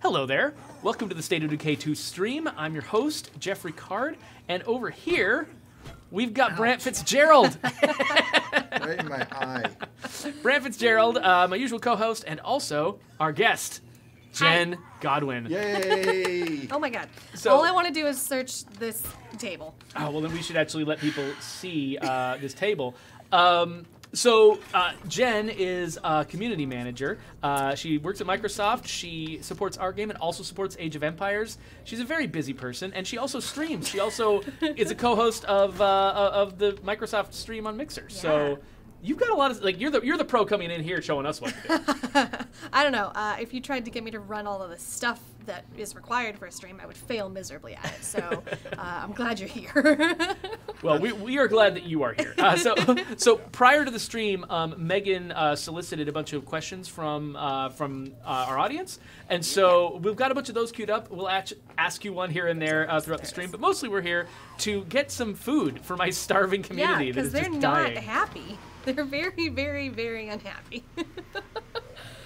Hello there. Welcome to the State of Decay 2 stream. I'm your host, Geoffrey Card, and over here, we've got Brant Fitzgerald. Right in my eye. Brant Fitzgerald, my usual co-host, and also our guest, Jenn Godwin. Yay! Oh my god. So- All I want to do is search this table. Oh, well, then we should actually let people see this table. Jenn is a community manager. She works at Microsoft. She supports our game and also supports Age of Empires. She's a very busy person, and she also streams. She also is a co-host of the Microsoft stream on Mixer. Yeah. So you've got a lot of you're the pro coming in here showing us what to do. I don't know. If you tried to get me to run all of the stuff that is required for a stream, I would fail miserably at it. So I'm glad you're here. Well, we are glad that you are here. So prior to the stream, Megan solicited a bunch of questions from our audience, and so we've got a bunch of those queued up. We'll ask you one here and there throughout the stream, but mostly we're here to get some food for my starving community that is they're just not dying. happy. They're very, very, very unhappy.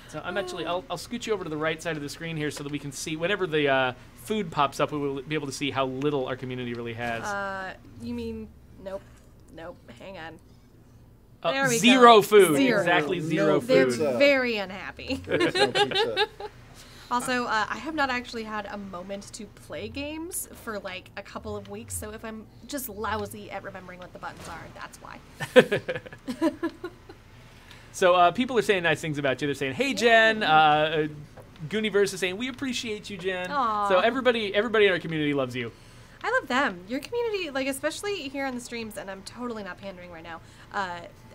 So I'm actually I'll scoot you over to the right side of the screen here so that we can see whenever the food pops up, we will be able to see how little our community really has. You mean nope, hang on. Oh, There we zero go. food. Zero. Exactly zero No They're food. pizza. very unhappy. No pizza. Also, I have not actually had a moment to play games for like a couple of weeks, so if I'm just lousy at remembering what the buttons are, that's why. So people are saying nice things about you. They're saying, "Hey, Jenn." Gooniverse is saying, "We appreciate you, Jenn." Aw. So everybody in our community loves you. I love them. Your community, like especially here on the streams, and I'm totally not pandering right now.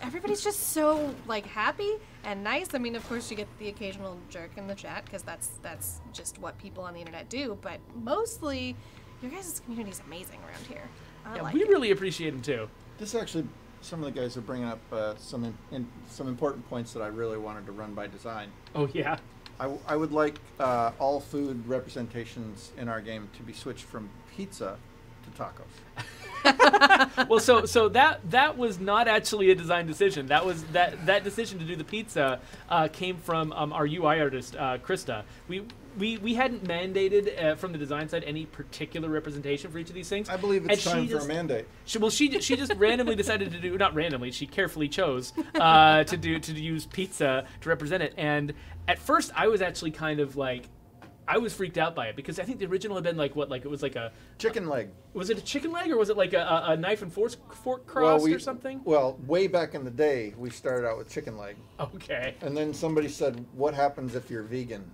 Everybody's just so like happy and nice. I mean, of course, you get the occasional jerk in the chat because that's just what people on the internet do. But mostly, your guys' community is amazing around here. I Yeah, like we it. really appreciate them too. This actually, some of the guys are bringing up some important points that I really wanted to run by design. Oh yeah. I would like all food representations in our game to be switched from pizza to tacos. Well, so that was not actually a design decision. That was that decision to do the pizza came from our UI artist Krista. We hadn't mandated from the design side any particular representation for each of these things. I believe it's And time she for a just- mandate. She just randomly decided to do, not randomly, she carefully chose to use pizza to represent it. And at first I was actually kind of like, I was freaked out by it because I think the original had been like what, like it was like a Chicken leg. was it a chicken leg or was it like a knife and fork cross or something? Well, way back in the day, we started out with chicken leg. Okay. And then somebody said, what happens if you're vegan?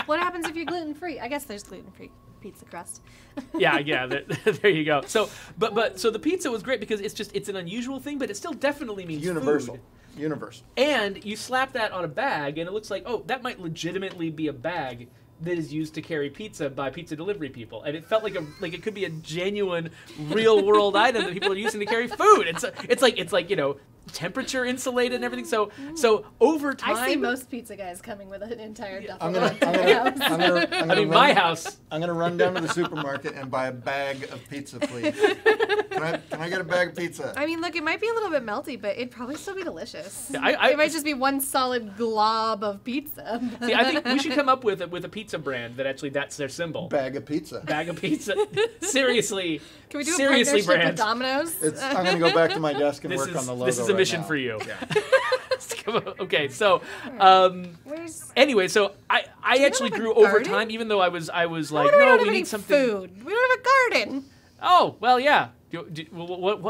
What happens if you're gluten free? I guess there's gluten free pizza crust. Yeah, there you go. So, so the pizza was great because it's an unusual thing, but it still definitely means Universal. food. Universal. And you slap that on a bag, and it looks like, oh, that might legitimately be a bag that is used to carry pizza by pizza delivery people. And it felt like it could be a genuine, real world item that people are using to carry food. It's like temperature insulated and everything. So over time, I see most pizza guys coming with an entire duffel I'm bag. gonna my house. I'm gonna run down to the supermarket and buy a bag of pizza, please. Can I get a bag of pizza? I mean, look, it might be a little bit melty, but it'd probably still be delicious. Yeah, it might just be one solid glob of pizza. See, I think we should come up with a pizza brand that actually that's their symbol. Bag of pizza. Bag of pizza. Seriously. Can we do a seriously, partnership brand. with Domino's? I'm gonna go back to my desk and This work is on the logo. this is a right mission now. for you. Yeah. Okay, so Where's... anyway, so I actually have a grew over garden? time, even though I was like, Why do no, don't we have any need something. food. We don't have a garden. Oh, well, yeah. What do you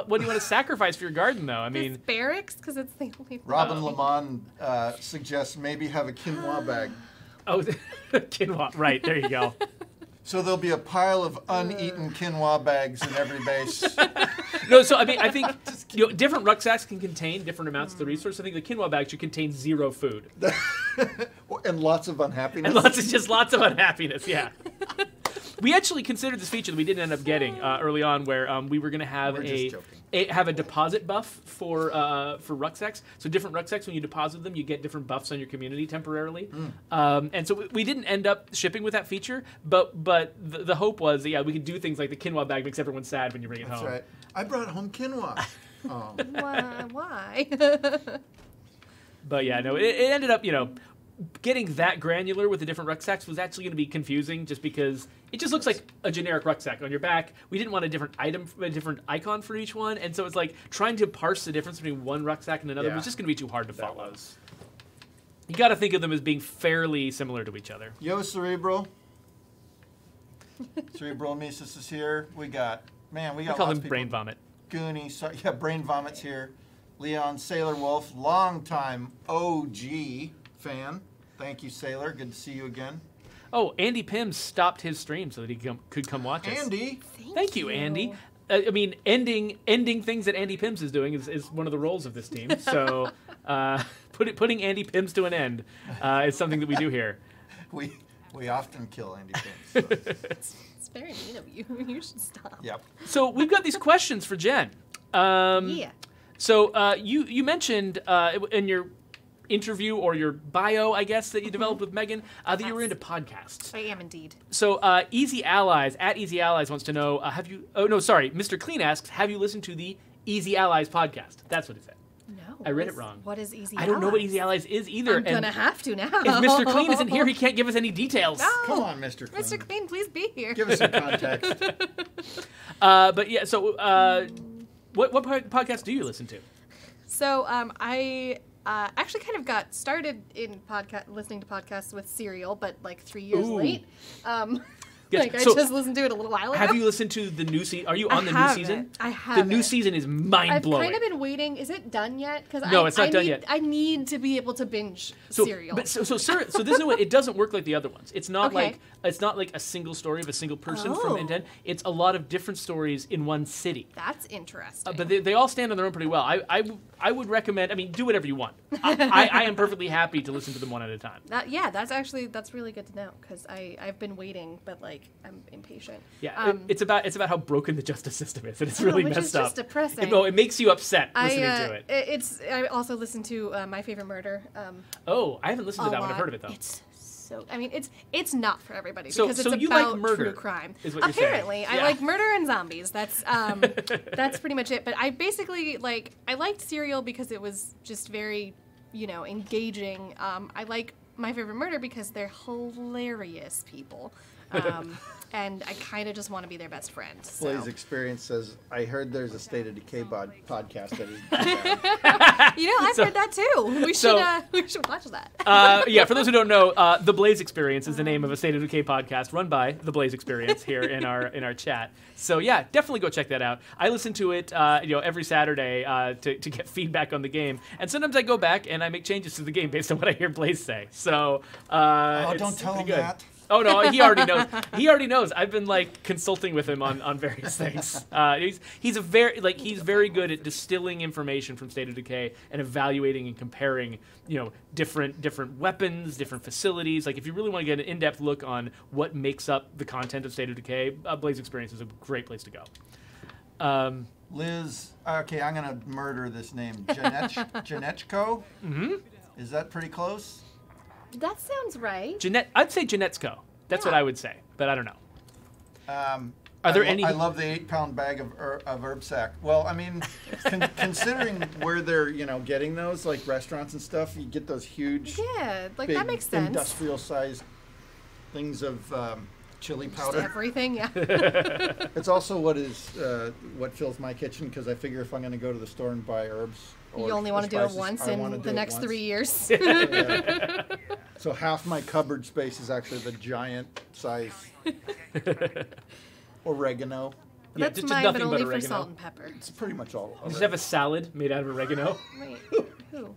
want to sacrifice for your garden, though? I mean, Asparagus, because it's the only thing. Robin Lamont suggests maybe have a quinoa bag. oh, quinoa. Right, there you go. So there'll be a pile of uneaten quinoa bags in every base. No, so I mean, I think different rucksacks can contain different amounts of the resource. I think the quinoa bag should contain zero food. And lots of unhappiness. And lots of unhappiness, yeah. We actually considered this feature that we didn't end up getting early on, where we were going to have We're just joking. have a deposit buff for rucksacks. So different rucksacks, when you deposit them, you get different buffs on your community temporarily. And so we didn't end up shipping with that feature, but the hope was that, yeah, we could do things like the quinoa bag makes everyone sad when you bring it That's home. right. I brought home quinoa. Oh. Why? But yeah, no, it ended up, getting that granular with the different rucksacks was actually going to be confusing, just because it just looks like a generic rucksack on your back. We didn't want a different item, a different icon for each one, and so it's like trying to parse the difference between one rucksack and another was just going to be too hard to follow. You got to think of them as being fairly similar to each other. Yo, Cerebral. Cerebral Mises is here. We got we call him Brain Vomit. Goonie, yeah, Brain Vomit's here. Leon Sailor Wolf, longtime OG fan. Thank you, Sailor. Good to see you again. Oh, Andy Pym stopped his stream so that he could come watch us. Andy, thank you, Andy. I mean, ending things that Andy Pims is doing is one of the roles of this team. So putting Andy Pims to an end is something that we do here. We often kill Andy Pims. So. It's very mean of you. You should stop. Yep. So we've got these questions for Jen. Yeah. So you mentioned in your interview or your bio, I guess, that you developed with Megan, that you were into podcasts. I am indeed. So Easy Allies, at Easy Allies wants to know, Mr. Clean asks, have you listened to the Easy Allies podcast? That's what it said. No. I read it wrong. What is Easy Allies? I don't know what Easy Allies is either. I'm going to have to now. If Mr. Clean isn't here, he can't give us any details. No. Come on, Mr. Clean. Mr. Clean, please be here. Give us some context. But yeah, so what podcast do you listen to? So I actually kind of got started in listening to podcasts with Serial, but like 3 years late. Yes. I just listened to it a little while ago. Have you listened to the new season? Are you on the new season? I have. The new season is mind-blowing. I've kind of been waiting. Is it done yet? No, it's not done yet. I need to be able to binge Serial. So this is what it doesn't work like the other ones. It's not like a single story of a single person from intent. It's a lot of different stories in one city. That's interesting. But they all stand on their own pretty well. I would recommend. I mean, do whatever you want. I am perfectly happy to listen to them one at a time. That's really good to know, because I've been waiting, but like I'm impatient. Yeah, it's about how broken the justice system is, and it's really messed up. Which is just depressing. It makes you upset listening to it. I also listen to My Favorite Murder. I haven't listened to that one. I've heard of it though. It's not for everybody, because it's you about like murder, true crime. Is what you're Apparently, saying. I like murder and zombies. That's pretty much it. But I basically I liked Serial because it was just very, engaging. I like My Favorite Murder because they're hilarious people. And I kind of just want to be their best friend. So. Blaze Experience says, I heard there's a State of Decay podcast that is I've heard that too. We should watch that. For those who don't know, The Blaze Experience is the name of a State of Decay podcast run by The Blaze Experience here in our chat. So yeah, definitely go check that out. I listen to it every Saturday to get feedback on the game, and sometimes I go back and I make changes to the game based on what I hear Blaze say. So don't tell him that. Oh no, he already knows. He already knows. I've been consulting with him on various things. He's very good at distilling information from State of Decay and evaluating and comparing, different weapons, different facilities. Like if you really want to get an in-depth look on what makes up the content of State of Decay, Blaze Experience is a great place to go. Liz, okay, I'm gonna murder this name. Janetchko? Mm-hmm. Is that pretty close? That sounds right. I'd say Janetsko. That's what I would say, but I don't know. Are there any? I love the 8-pound bag of herb sack. Well, I mean, considering where they're getting those, like restaurants and stuff, you get those huge, big, that makes sense. Industrial-sized things of chili powder. Just everything, yeah. It's also what fills my kitchen, because I figure if I'm going to go to the store and buy herbs. You only want to do it once in the next 3 years. Yeah. So half my cupboard space is actually the giant size oregano. That's just mine, nothing but only but for salt and pepper. It's pretty much all. You just have a salad made out of oregano. Wait, who?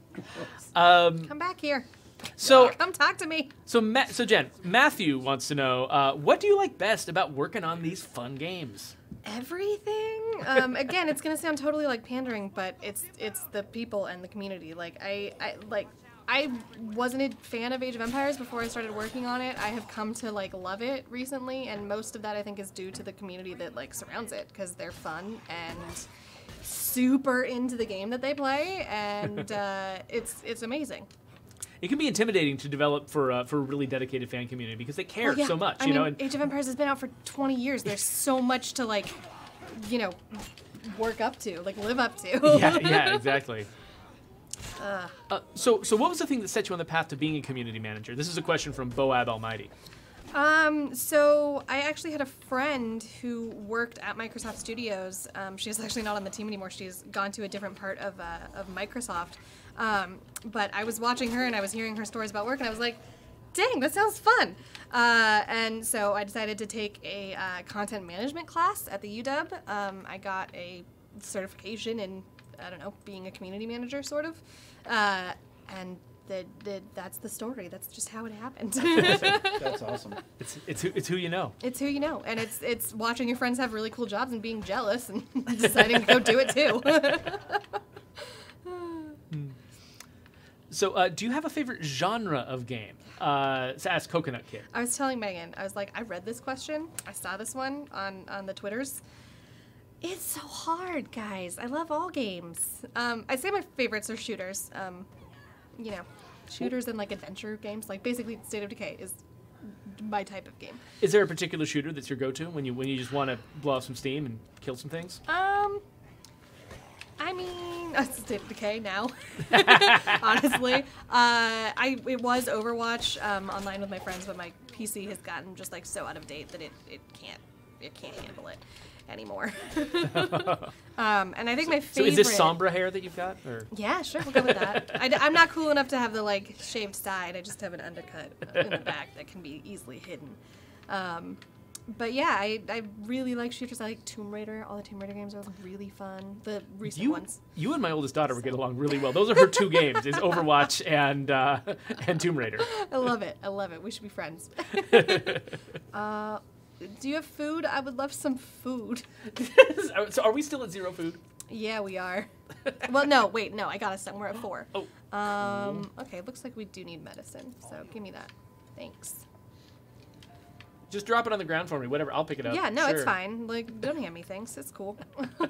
Come back here. So come talk to me. So Jen, Matthew wants to know, what do you like best about working on these fun games? Everything. Again, it's gonna sound totally like pandering, but it's the people and the community. I wasn't a fan of Age of Empires before I started working on it. I have come to love it recently, and most of that I think is due to the community that surrounds it, because they're fun and super into the game that they play, and it's amazing. It can be intimidating to develop for a really dedicated fan community, because they care so much. I mean, Age of Empires has been out for 20 years. There's so much to work up to, live up to. yeah, exactly. So what was the thing that set you on the path to being a community manager? This is a question from Boab Almighty. So I actually had a friend who worked at Microsoft Studios. She's actually not on the team anymore. She's gone to a different part of Microsoft. But I was watching her and I was hearing her stories about work and I was like, dang, that sounds fun. And so I decided to take a content management class at the UW. I got a certification in, I don't know, being a community manager, sort of. And that's the story. That's just how it happened. That's awesome. It's who you know. It's who you know. And it's watching your friends have really cool jobs and being jealous and deciding to go do it too. So, do you have a favorite genre of game? Ask Coconut Kid. I was telling Megan, I was like, I read this question. I saw this one on the Twitters. It's so hard, guys. I love all games. I'd say my favorites are shooters. You know, shooters and like adventure games. Like basically, State of Decay is my type of game. Is there a particular shooter that's your go-to when you just want to blow off some steam and kill some things? I mean, State of Decay now. Honestly, it was Overwatch online with my friends, but my PC has gotten just like so out of date that it can't handle it anymore. And I think my favorite. So is this Sombra hair that you've got? Or? Yeah, sure, we'll go with that. I'm not cool enough to have the like shaved side. I just have an undercut in the back that can be easily hidden. But yeah, I really like shooters. I like Tomb Raider. All the Tomb Raider games are really fun. The recent ones. You and my oldest daughter would get along really well. Those are her two games: is Overwatch and Tomb Raider. I love it. I love it. We should be friends. Do you have food? I would love some food. So are we still at 0 food? Yeah, we are. Well, no, wait, no, I got us some. We're at 4. Oh. Okay, looks like we do need medicine, so give me that. Thanks. Just drop it on the ground for me. Whatever, I'll pick it up. Yeah, no, Sure. it's fine. Like, don't hand me things. It's cool. All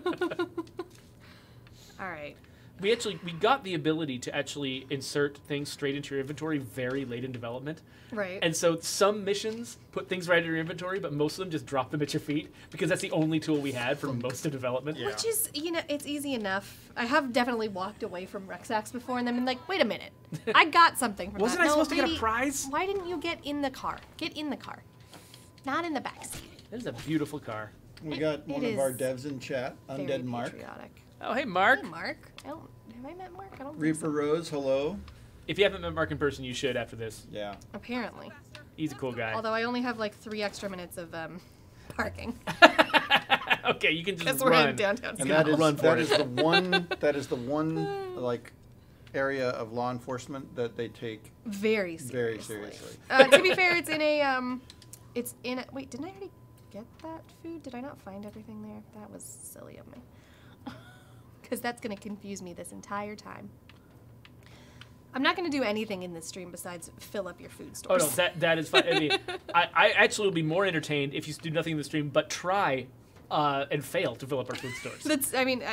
right. We got the ability to actually insert things straight into your inventory very late in development. Right. And so some missions put things right in your inventory, but most of them just drop them at your feet because that's the only tool we had for most of development. Yeah. Which is, you know, it's easy enough. I have definitely walked away from rucksacks before and then been like, wait a minute. I got something from Wasn't that. I No, supposed to get a lady, prize? Why didn't you get in the car? Get in the car. Not in the backseat. That is a beautiful car. We got one of is our devs in chat, Very Undead Mark. patriotic. Oh, hey, Mark. Hey, Mark. Have I met Mark? I don't think Reaper so. Rose, hello. If you haven't met Mark in person, you should after this. Yeah. Apparently. He's a cool guy. Although I only have like 3 extra minutes of parking. Okay, you can just Because we're run. in downtown. And Seattle. that is Run for that it. is the one that is the one like area of law enforcement that they take Very seriously. very seriously. To be fair, it's in a wait, didn't I already get that food? Did I not find everything there? That was silly of me. Because that's going to confuse me this entire time. I'm not going to do anything in this stream besides fill up your food Oh stores. no, that is fun. I mean, I actually will be more entertained if you do nothing in the stream but try and fail to fill up our food stores.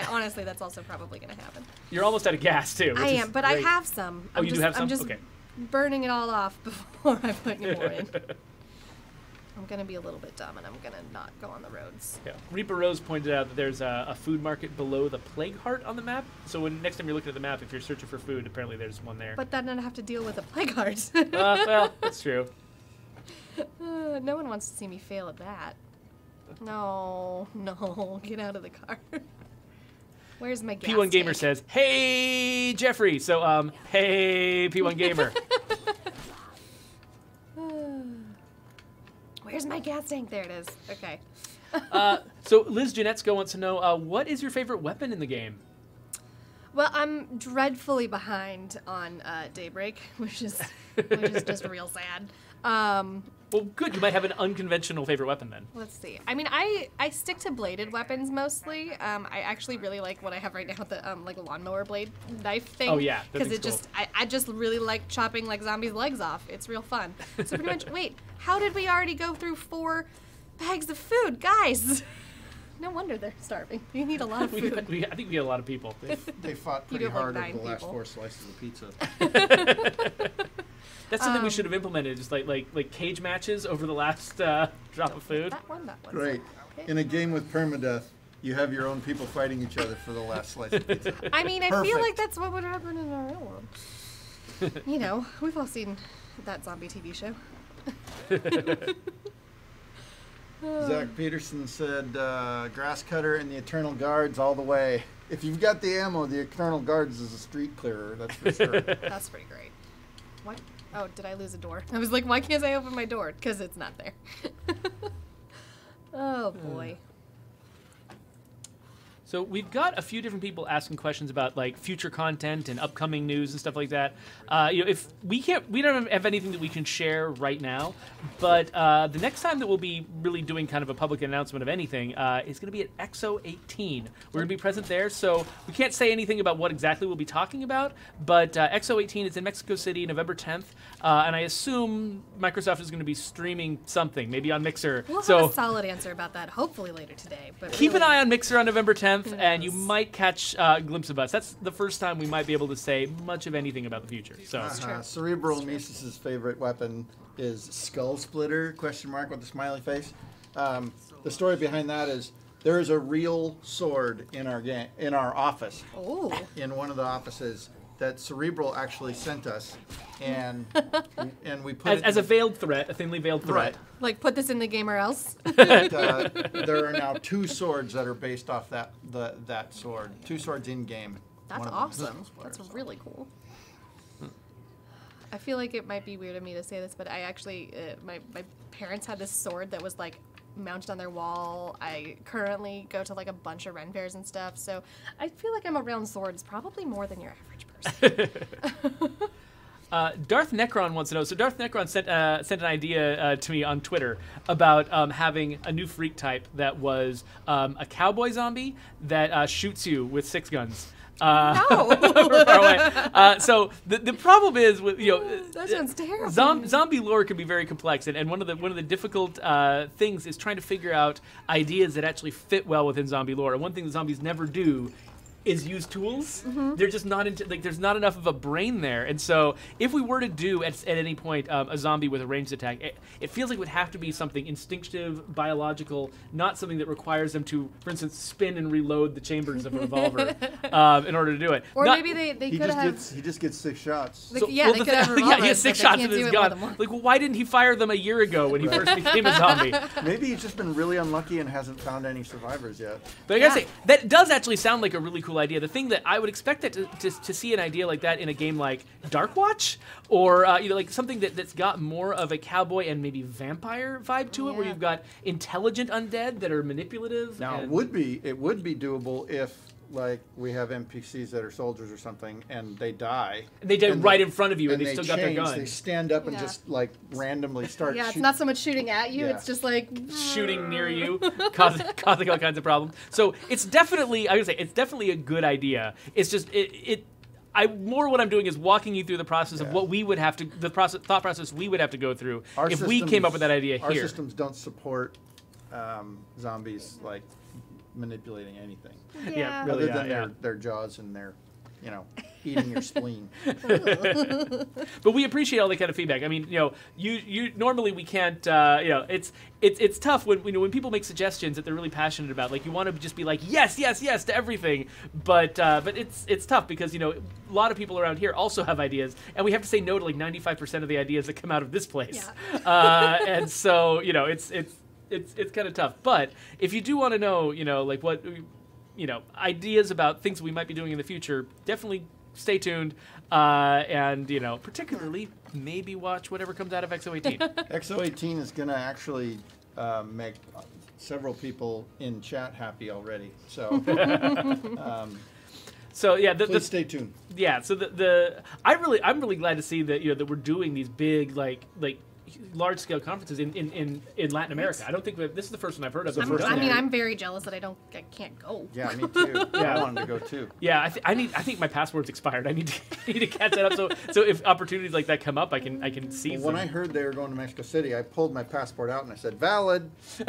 Honestly, that's also probably going to happen. You're almost out of gas too. I which is am, but great. I have some. Oh, you do have some? I'm just Okay. burning it all off before I put any more in. I'm going to be a little bit dumb, and I'm going to not go on the roads. Yeah. Reaper Rose pointed out that there's a food market below the Plague Heart on the map. So next time you're looking at the map, if you're searching for food, apparently there's one there. But then I'd have to deal with a plague heart. Well, that's true. No one wants to see me fail at that. No, get out of the car. Where's my gas P1 Gamer tank? says, "Hey, Geoffrey." So, hey, P1 Gamer. Where's my gas tank? There it is. Okay. So Liz Janetsko wants to know, what is your favorite weapon in the game? Well, I'm dreadfully behind on Daybreak, which is just real sad. Well, good. You might have an unconventional favorite weapon then. Let's see. I mean, I stick to bladed weapons mostly. I actually really like what I have right now, the like lawnmower blade knife thing. Oh, yeah, that because thing's it just I just really like chopping like zombies' legs off. It's real fun. So pretty much. Wait, how did we already go through 4 bags of food, guys? No wonder they're starving. You need a lot of food. I think we had a lot of people. They fought You pretty do have, hard like, over the 9 last people. 4 slices of pizza. That's something we should have implemented, just like cage matches over the last drop of food. That one. Great. Okay. In a game with permadeath, You have your own people fighting each other for the last slice of pizza. I mean, I feel Perfect. like that's what would happen in our real world. You know, we've all seen that zombie TV show. Zach Peterson said, grass cutter and the Eternal Guards all the way. If you've got the ammo, the Eternal Guards is a street clearer, that's for sure. That's pretty great. What? Oh, did I lose a door? I was like, why can't I open my door? Because it's not there. Oh, boy. So we've got a few different people asking questions about like future content and upcoming news and stuff like that. If we don't have anything that we can share right now, but the next time that we'll be really doing kind of a public announcement of anything is going to be at EXO 18. We're going to be present there, so we can't say anything about what exactly we'll be talking about. But EXO 18 is in Mexico City, November 10th, and I assume Microsoft is going to be streaming something, maybe on Mixer. We'll have a solid answer about that hopefully later today. But keep an really, eye on Mixer on November 10th. And you might catch a glimpse of us. That's the first time we might be able to say much of anything about the future. So Cerebral Mesis's favorite weapon is Skull Splitter, question mark with a smiley face. The story behind that is there is a real sword in our office. Oh. In one of the offices that Cerebral actually sent us, and we put it as a veiled threat, a thinly veiled threat. Right. Like, put this in the game or else? There are now 2 swords that are based off that sword. 2 swords in game. That's One of them is awesome. Skull Splitter, That's so. really cool. I feel like it might be weird of me to say this, but I actually, my parents had this sword that was like mounted on their wall. I currently go to like a bunch of Ren fairs and stuff, so I feel like I'm around swords probably more than your average person. Darth Necron wants to know. So Darth Necron sent an idea to me on Twitter about having a new freak type that was a cowboy zombie that shoots you with 6 guns. No. Far away. So the problem is with That sounds terrible. Zombie lore can be very complex, and one of the difficult things is trying to figure out ideas that actually fit well within zombie lore. And one thing that zombies never do is use tools. They're just not into, like, there's not enough of a brain there. And so if we were to do at any point a zombie with a ranged attack, it feels like it would have to be something instinctive, biological, not something that requires them to, for instance, spin and reload the chambers of a revolver in order to do it. Or maybe they could have. He just gets 6 shots. Like, yeah, they could have revolvers, he has 6 but they shots can't and do it's it more gone. than one. Like, well, why didn't he fire them a year ago when he first became a zombie? Maybe he's just been really unlucky and hasn't found any survivors yet. But I gotta say, that does actually sound like a really cool idea. The thing that I would expect that to see an idea like that in a game like Darkwatch, or like something that's got more of a cowboy and maybe vampire vibe to it, where Yeah. you've got intelligent undead that are manipulative. Now it would be doable if like we have NPCs that are soldiers or something and they die. They die and right in front of you, and and they still got their change, guns. They stand up and Yeah. just like randomly start. Yeah, it's not so much shooting at you. Yeah. It's just like Shooting near you, causing all kinds of problems. So it's definitely, I would say, it's definitely a good idea. It's just what I'm doing is walking you through the process of what we would have to, thought process we would have to go through if we came up with that idea Our here. systems don't support zombies like manipulating anything Yeah, other really, than their jaws and their, eating your spleen. But we appreciate all that kind of feedback. I mean, you normally we can't. It's tough when people make suggestions that they're really passionate about. Like, you want to just be like yes to everything, but it's tough because a lot of people around here also have ideas, and we have to say no to like 95% of the ideas that come out of this place. Yeah. And so it's kind of tough. But if you do want to know, like what ideas about things we might be doing in the future, definitely stay tuned, and particularly maybe watch whatever comes out of XO18. XO18 is going to actually make several people in chat happy already. So, So yeah, please stay tuned. Yeah, so I'm really glad to see that that we're doing these big like large scale conferences in Latin America. I don't think this is the first one I've heard of. I'm very jealous that I can't go. Yeah, me too. Yeah. I wanted to go too. Yeah, I think my passport's expired. I need to catch that up. So if opportunities like that come up, I can seize Well, when them. I heard they were going to Mexico City, I pulled my passport out and I said, "Valid." Can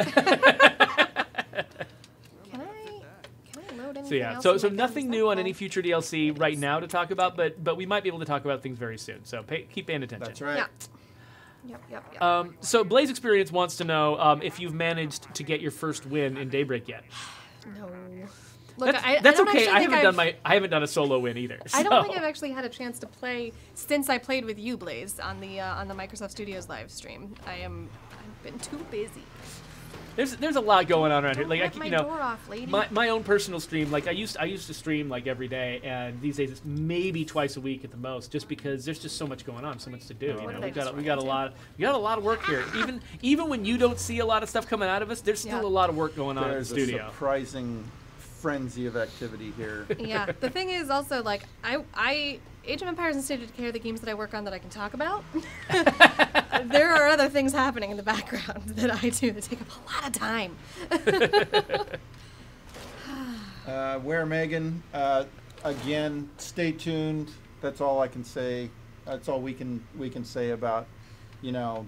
I load anything So yeah, else so in my nothing guns? new on Oh. any future DLC right now to talk about, but we might be able to talk about things very soon. So keep paying attention. That's right. Yeah. Yep. So Blaze Experience wants to know if you've managed to get your first win in Daybreak yet. No. Look, That's don't okay. actually think I haven't done a solo win either. I don't think so. I've actually had a chance to play since I played with you, Blaze, on the Microsoft Studios live stream. I've been too busy. There's a lot going on around here. Like Rip my door off, lady. my own personal stream. Like I used to stream like every day, and these days it's maybe twice a week at the most, just because there's just so much going on, so much to do. You know, we got a lot of work here. Even when you don't see a lot of stuff coming out of us, there's still a lot of work going on in the studio. There's a surprising frenzy of activity here. Yeah. The thing is also like I Age of Empires and State of Decay are the games that I work on that I can talk about. There are other things happening in the background that I do that take up a lot of time. Where Megan? Again, stay tuned. That's all I can say. That's all we can say about,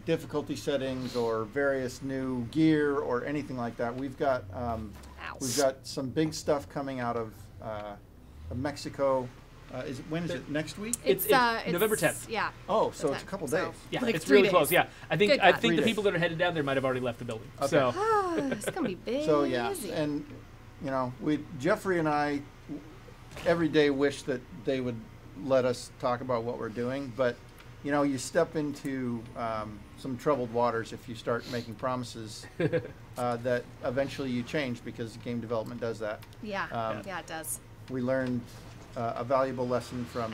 difficulty settings or various new gear or anything like that. We've got some big stuff coming out of Mexico. When is it? Next week? It's November 10th. Yeah. Oh, so it's a couple days. Yeah, like it's 3 really days. close. Yeah, I think the days. people that are headed down there might have already left the building. Okay. So It's gonna be busy. So yeah, and Geoffrey and I every day wish that they would let us talk about what we're doing, but you step into some troubled waters if you start making promises that eventually you change, because game development does that. Yeah, it does. We learned a valuable lesson from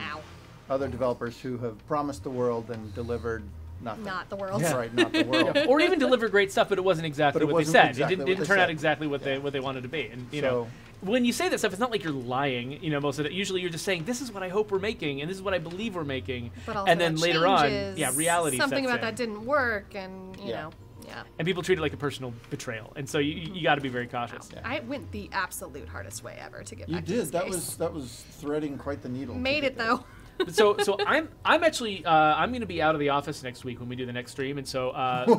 other developers who have promised the world and delivered nothing. Not the world. That's right, not the world. or even deliver great stuff, but it wasn't exactly what they said. exactly It what didn't they turn out said. exactly what they wanted to be. And when you say that stuff, it's not like you're lying. Most of it. Usually, you're just saying, "This is what I hope we're making, and this is what I believe we're making." But also and then that later on, changes. reality. Something sets about in. that didn't work, and you know. Yeah. And people treat it like a personal betrayal, and so you got to be very cautious. Yeah. I went the absolute hardest way ever to get You back to did. this That was threading quite the needle. Made it though. So I'm actually I'm going to be out of the office next week when we do the next stream, and so so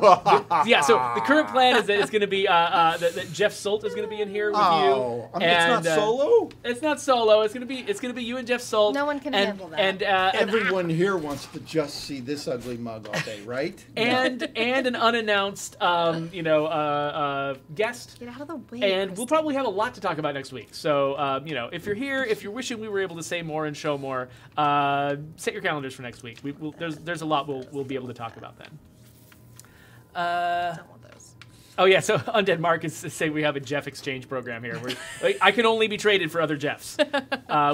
the current plan is that it's going to be that Jeff Solt is going to be in here with you. It's not solo. It's not solo. It's going to be you and Jeff Solt. No one can handle that. And everyone here wants to just see this ugly mug all day, right? and an unannounced guest. Get out of the way. And we'll probably have a lot to talk about next week. So if you're here, if you're wishing we were able to say more and show more. Set your calendars for next week. There's a lot we'll be able to talk about then. I don't want those. Oh yeah, so Undead Mark is saying we have a Jeff exchange program here. I can only be traded for other Jeffs.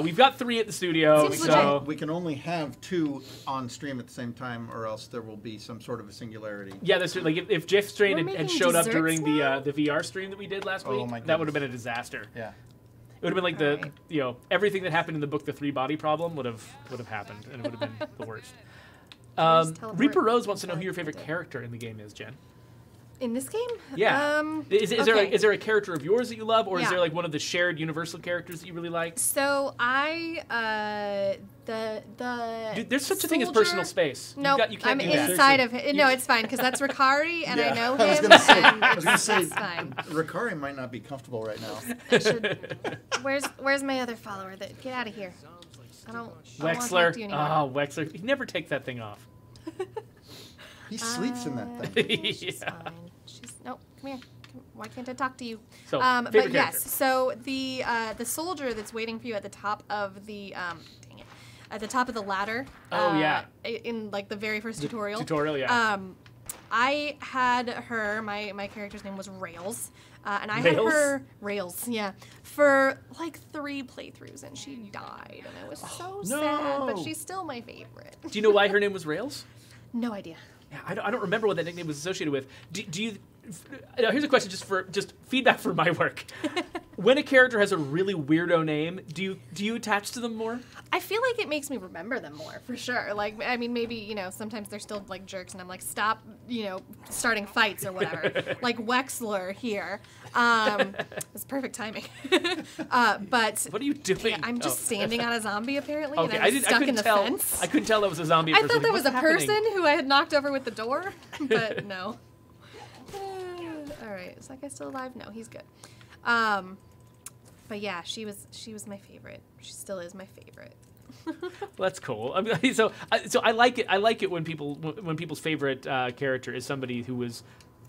We've got 3 at the studio, Seems so legit. We can only have 2 on stream at the same time, or else there will be some sort of a singularity. yeah, that's like if Jeff Strain We're had making showed up desserts during now? the VR stream that we did last week, my that would have goodness. been a disaster. Yeah. It would have been like Alright. everything that happened in the book, The 3 Body Problem, would have happened, and it would have been the worst. Just teleport Reaper Rose wants to know who inside your favorite the- character in the game is, Jen. In this game? Yeah. Is okay. there a character of yours that you love, or is Yeah. there like one of the shared universal characters that you really like? So the Dude, there's such a thing as soldier- personal space. No, you can't I'm do that. inside of it. No, it's fine because that's Ricari, and I know him. I was gonna say, and it's it's fine. Ricari might not be comfortable right now. I should. Where's my other follower? Get out of here. I don't want to talk Wexler. to you anymore. Oh, Wexler. He never takes that thing off. He sleeps in that thing. She's Yeah. fine. No, come here. Why can't I talk to you? So, but favorite yes, character. so the soldier that's waiting for you at the top of the dang it, at the top of the ladder. Oh, yeah. In like the very first tutorial. Tutorial, yeah. I had her. My character's name was Rails. And I Rails? had her Rails, yeah, for like 3 playthroughs, and she died, and it was so sad. But no. she's still my favorite. Do you know why her name was Rails? No idea. Yeah, I don't remember what that nickname was associated with. Do you? Now, here's a question, just feedback for my work. When a character has a really weirdo name, do you attach to them more? I feel like it makes me remember them more, for sure. Like, I mean, maybe, sometimes they're still, like, jerks, and I'm like, stop, starting fights or whatever. Like Wexler here. It's perfect timing. But... What are you doing? Yeah, I'm just standing on a zombie, apparently, Okay, and I was stuck in couldn't the tell. fence. I couldn't tell that was a zombie. I thought that was What's a happening? person who I had knocked over with the door, but no. All right, is that guy still alive? No, he's good. But yeah, she was my favorite. She still is my favorite. Well, that's cool. I mean, so I like it. I like it when people's favorite character is somebody who was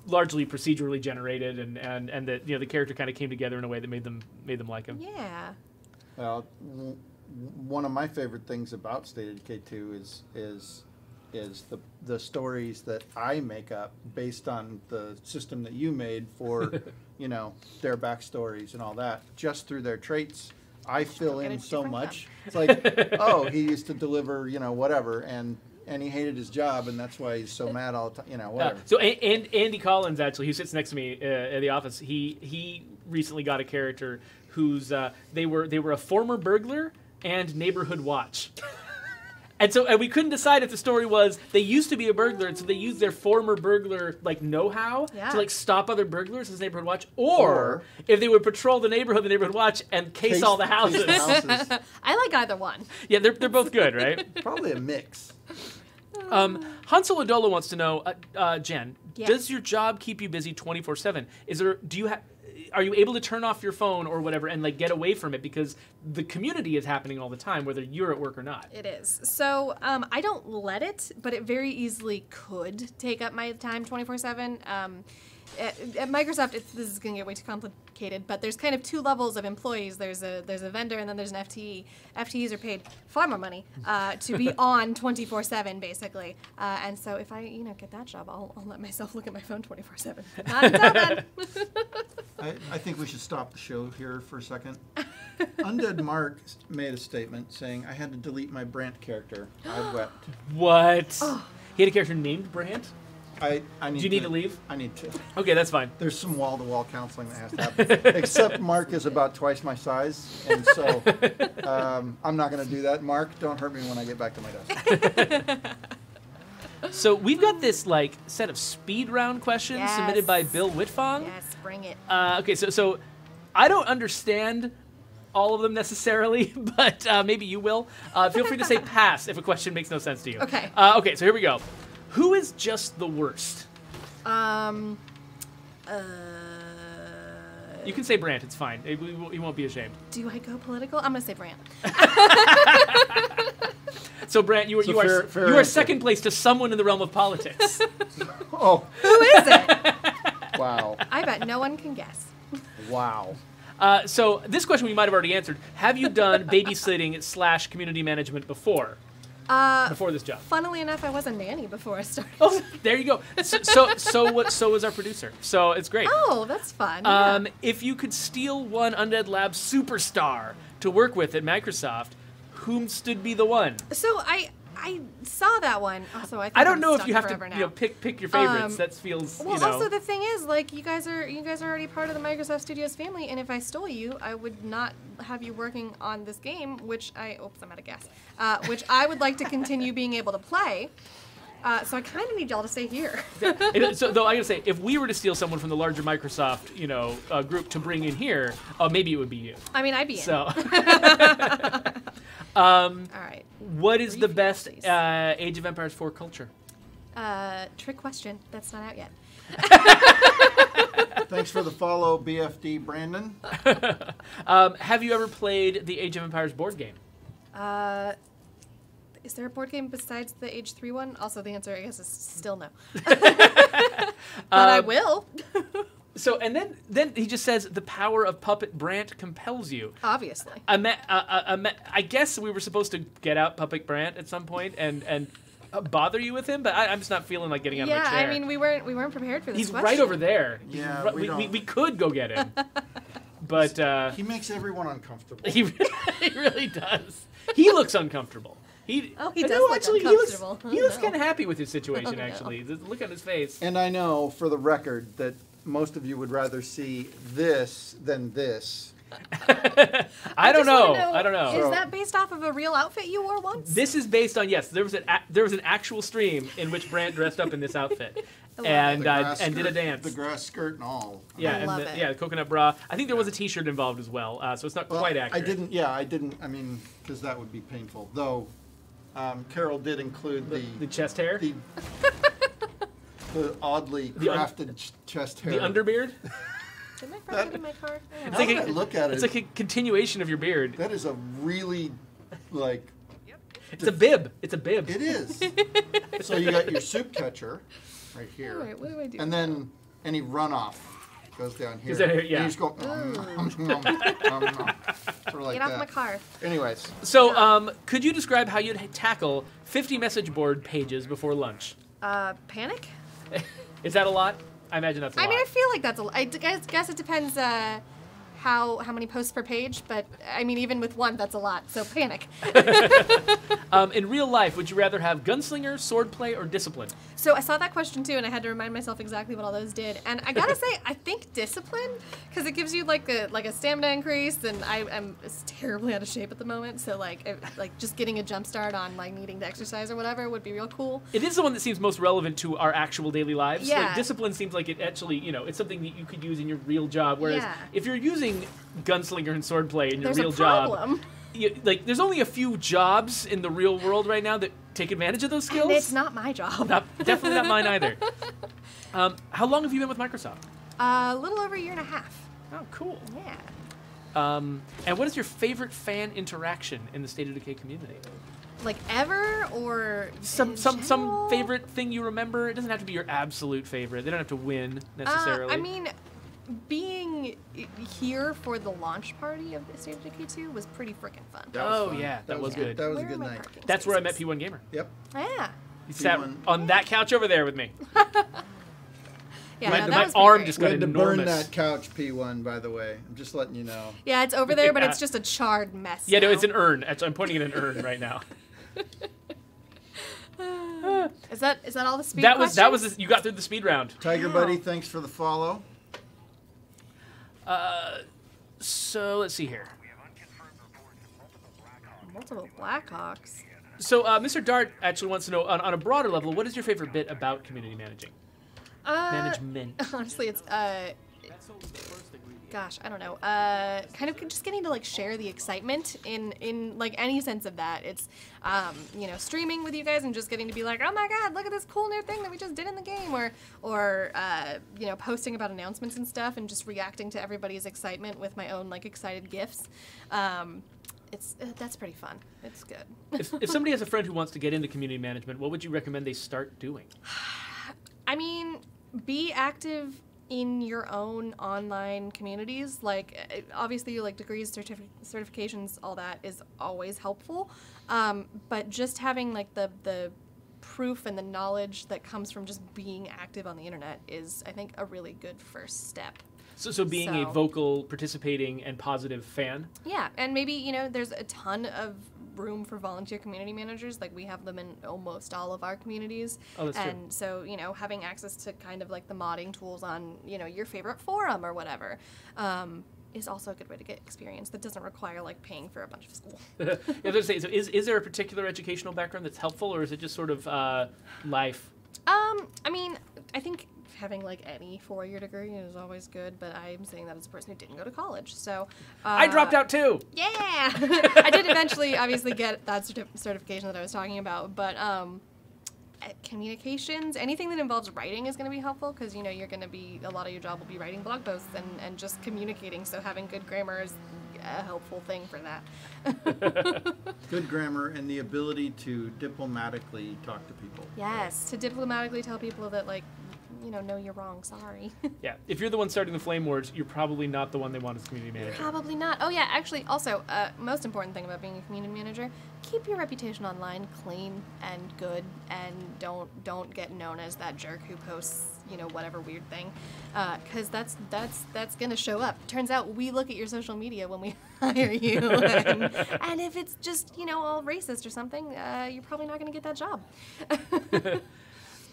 largely procedurally generated, and that the character kind of came together in a way that made them like him. Yeah. Well, one of my favorite things about State of Decay 2 is the stories that I make up based on the system that you made for, their backstories and all that. Just through their traits, I fill in so much. It's like, oh, he used to deliver, whatever, and he hated his job, and that's why he's so mad all the time, whatever. So and Andy Collins, actually, who sits next to me at the office, he recently got a character who's they were a former burglar and neighborhood watch. And we couldn't decide if the story was they used to be a burglar, and so they used their former burglar know-how to stop other burglars as neighborhood watch, or if they would patrol the neighborhood watch, and case all the houses. I like either one. Yeah, they're both good, right? Probably a mix. Hansel Adola wants to know, Jen, Yeah. does your job keep you busy 24/7? Are you able to turn off your phone or whatever and get away from it, because the community is happening all the time, whether you're at work or not? It is. So I don't let it, but it very easily could take up my time 24/7. At Microsoft, this is going to get way too complicated, but there's kind of two levels of employees. There's a vendor, and then there's an FTE. FTEs are paid far more money to be on 24/7, basically. And so if I get that job, I'll let myself look at my phone 24/7. Not until then. I think we should stop the show here for a second. Undead Mark made a statement saying, I had to delete my Brant character. I wept. What? Oh. He had a character named Brant? I need Do you need to leave? I need to. Okay, that's fine. There's some wall-to-wall counseling that has to happen. Except Mark is about twice my size, and so I'm not going to do that. Mark, don't hurt me when I get back to my desk. So we've got this set of speed round questions submitted by Bill Whitfong. Yes, bring it. Okay, so I don't understand all of them necessarily, but maybe you will. Feel free to say pass if a question makes no sense to you. Okay. Okay, so here we go. Who is just the worst? You can say Brant. It's fine. You won't be ashamed. Do I go political? I'm gonna say Brant. So Brant, you are second place to someone in the realm of politics. Oh. Who is it? Wow. I bet no one can guess. Wow. So this question we might have already answered. Have you done babysitting / community management before? Before this job. Funnily enough, I was a nanny before I started. Oh, there you go. So was our producer. So it's great. Oh, that's fun. Yeah. If you could steal one Undead Lab superstar to work with at Microsoft, whom would be the one? So I saw that one. Also, I don't know if you have to pick your favorites. That feels well. Also, the thing is, you guys are already part of the Microsoft Studios family, and if I stole you, I would not have you working on this game, which I'm out of gas. Which I would like to continue being able to play. So I kind of need y'all to stay here. So though I gotta say, if we were to steal someone from the larger Microsoft, group to bring in here, maybe it would be you. I mean, I'd be in. So. All right. What is the best Age of Empires 4 culture? Trick question. That's not out yet. Thanks for the follow, BFD Brandon. Have you ever played the Age of Empires board game? Is there a board game besides the Age 3 one? Also, the answer, I guess, is still no. But I will. So, and then he just says, the power of Puppet Brant compels you. Obviously. I guess we were supposed to get out Puppet Brant at some point and bother you with him, but I'm just not feeling like getting out of my chair. Yeah, I mean, we weren't prepared for this He's question. right over there. Yeah, we could go get him. But he makes everyone uncomfortable. He really does. He looks uncomfortable. He does look uncomfortable. He looks kind of happy with his situation, actually. The look on his face. And I know, for the record, that most of you would rather see this than this. I don't know. Is that based off of a real outfit you wore once? This is based on, yes, there was an actual stream in which Brant dressed up in this outfit and did a dance. The grass skirt and all. Yeah, the coconut bra. I think there was a T-shirt involved as well, so it's not quite accurate. I didn't. I mean, because that would be painful. Though, Carol did include the chest hair. The oddly crafted chest hair. The underbeard. Did my friend in my car? Look at it. It's like a continuation of your beard. That is a really, It's a bib. It's a bib. It is. So you got your soup catcher right here. All right, what do I do? And then any runoff goes down here. Is that here? Yeah. And you just go, sort of like Get off that. my car. Anyways, So, could you describe how you'd tackle 50 message board pages before lunch? Panic? Is that a lot? I imagine that's a lot. I mean, I feel like that's a lot. I guess it depends how many posts per page, but I mean, even with one, that's a lot. So panic. In real life, would you rather have gunslinger, swordplay, or discipline? So I saw that question too, and I had to remind myself exactly what all those did. And I gotta say, I think discipline, because it gives you like a stamina increase, and I'm terribly out of shape at the moment. So like just getting a jump start on like needing to exercise or whatever would be real cool. It is the one that seems most relevant to our actual daily lives. Yeah. Like, discipline seems like it actually, it's something that you could use in your real job. Whereas Yeah. if you're using gunslinger and swordplay in your There's real a problem. job, there's only a few jobs in the real world right now that take advantage of those skills. And it's not my job. Definitely not mine either. How long have you been with Microsoft? A little over a year and a half. Oh, cool. Yeah. And what is your favorite fan interaction in the State of Decay community? Like ever or Some in general? favorite thing you remember? It doesn't have to be your absolute favorite. They don't have to win necessarily. I mean, being here for the launch party of State of Decay 2 was pretty freaking fun. that was Oh, fun. yeah, that was good. That was Where a are good my night. parking That's where I met spaces? P1 Gamer. Yep. Yeah. He sat P1. on that couch over there with me. Yeah, My- no, my that was arm great. just We got had to enormous. burn that couch, P1, by the way. I'm just letting you know. Yeah, it's over there, but Yeah. it's just a charred mess. Yeah, no, now. it's an urn. I'm pointing at an urn right now. Is that all the speed That was questions? you got through the speed round. Tiger Wow. Buddy, thanks for the follow. So let's see here. Multiple Blackhawks. So Mr. Dart actually wants to know, on a broader level, what is your favorite bit about community managing? Management. Honestly, it's gosh, I don't know. Kind of just getting to like share the excitement in like any sense of that. It's streaming with you guys and just getting to be like, oh my god, look at this cool new thing that we just did in the game, or posting about announcements and stuff and just reacting to everybody's excitement with my own like excited gifs. That's pretty fun. It's good. If somebody has a friend who wants to get into community management, what would you recommend they start doing? I mean, be active in your own online communities. Like, obviously, like degrees, certifications, all that is always helpful. But just having like the proof and the knowledge that comes from just being active on the internet is, I think, a really good first step. So being a vocal, participating, and positive fan? Yeah, and maybe, there's a ton of room for volunteer community managers. Like, we have them in almost all of our communities. Oh, that's true. And so, having access to kind of like the modding tools on, your favorite forum or whatever, is also a good way to get experience that doesn't require like paying for a bunch of school. I was going to say, so is there a particular educational background that's helpful, or is it just sort of life? I mean, I think having like any 4-year degree is always good, but I'm saying that as a person who didn't go to college. So I dropped out too. Yeah, I did eventually, obviously, get that certification that I was talking about. But communications, anything that involves writing is going to be helpful because you're going to be a lot of your job will be writing blog posts and just communicating. So having good grammar is a helpful thing for that. Good grammar and the ability to diplomatically talk to people. Yes, to diplomatically tell people that like, no, you're wrong. Sorry. Yeah, if you're the one starting the flame wars, you're probably not the one they want as community manager. Probably not. Oh yeah, actually, also, most important thing about being a community manager, keep your reputation online clean and good, and don't get known as that jerk who posts, whatever weird thing, because that's gonna show up. Turns out we look at your social media when we hire you, and if it's just all racist or something, you're probably not gonna get that job.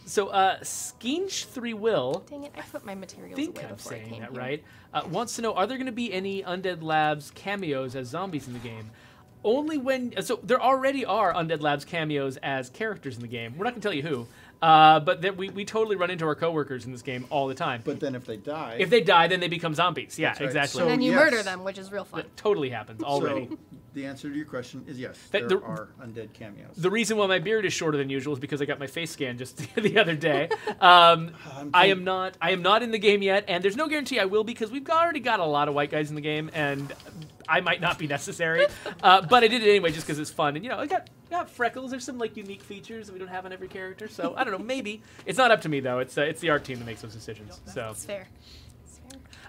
So, Skinch3Will, Dang it! I put my materials I think away I'm before I saying came that here. right, wants to know, are there going to be any Undead Labs cameos as zombies in the game? Only when... So, there already are Undead Labs cameos as characters in the game. We're not going to tell you who, but we totally run into our coworkers in this game all the time. But then if they die... If they die, then they become zombies. Yeah, That's right. exactly. So- And then you yes. murder them, which is real fun. That totally happens already. So the answer to your question is yes, That- there the- are undead cameos. The reason why my beard is shorter than usual is because I got my face scanned just the other day. I am not in the game yet, and there's no guarantee I will because we've already got a lot of white guys in the game, and I might not be necessary. But I did it anyway just because it's fun. And, you know, I got freckles. There's some, like, unique features that we don't have on every character. So, I don't know, maybe. It's not up to me, though. It's the art team that makes those decisions. So It's fair. It's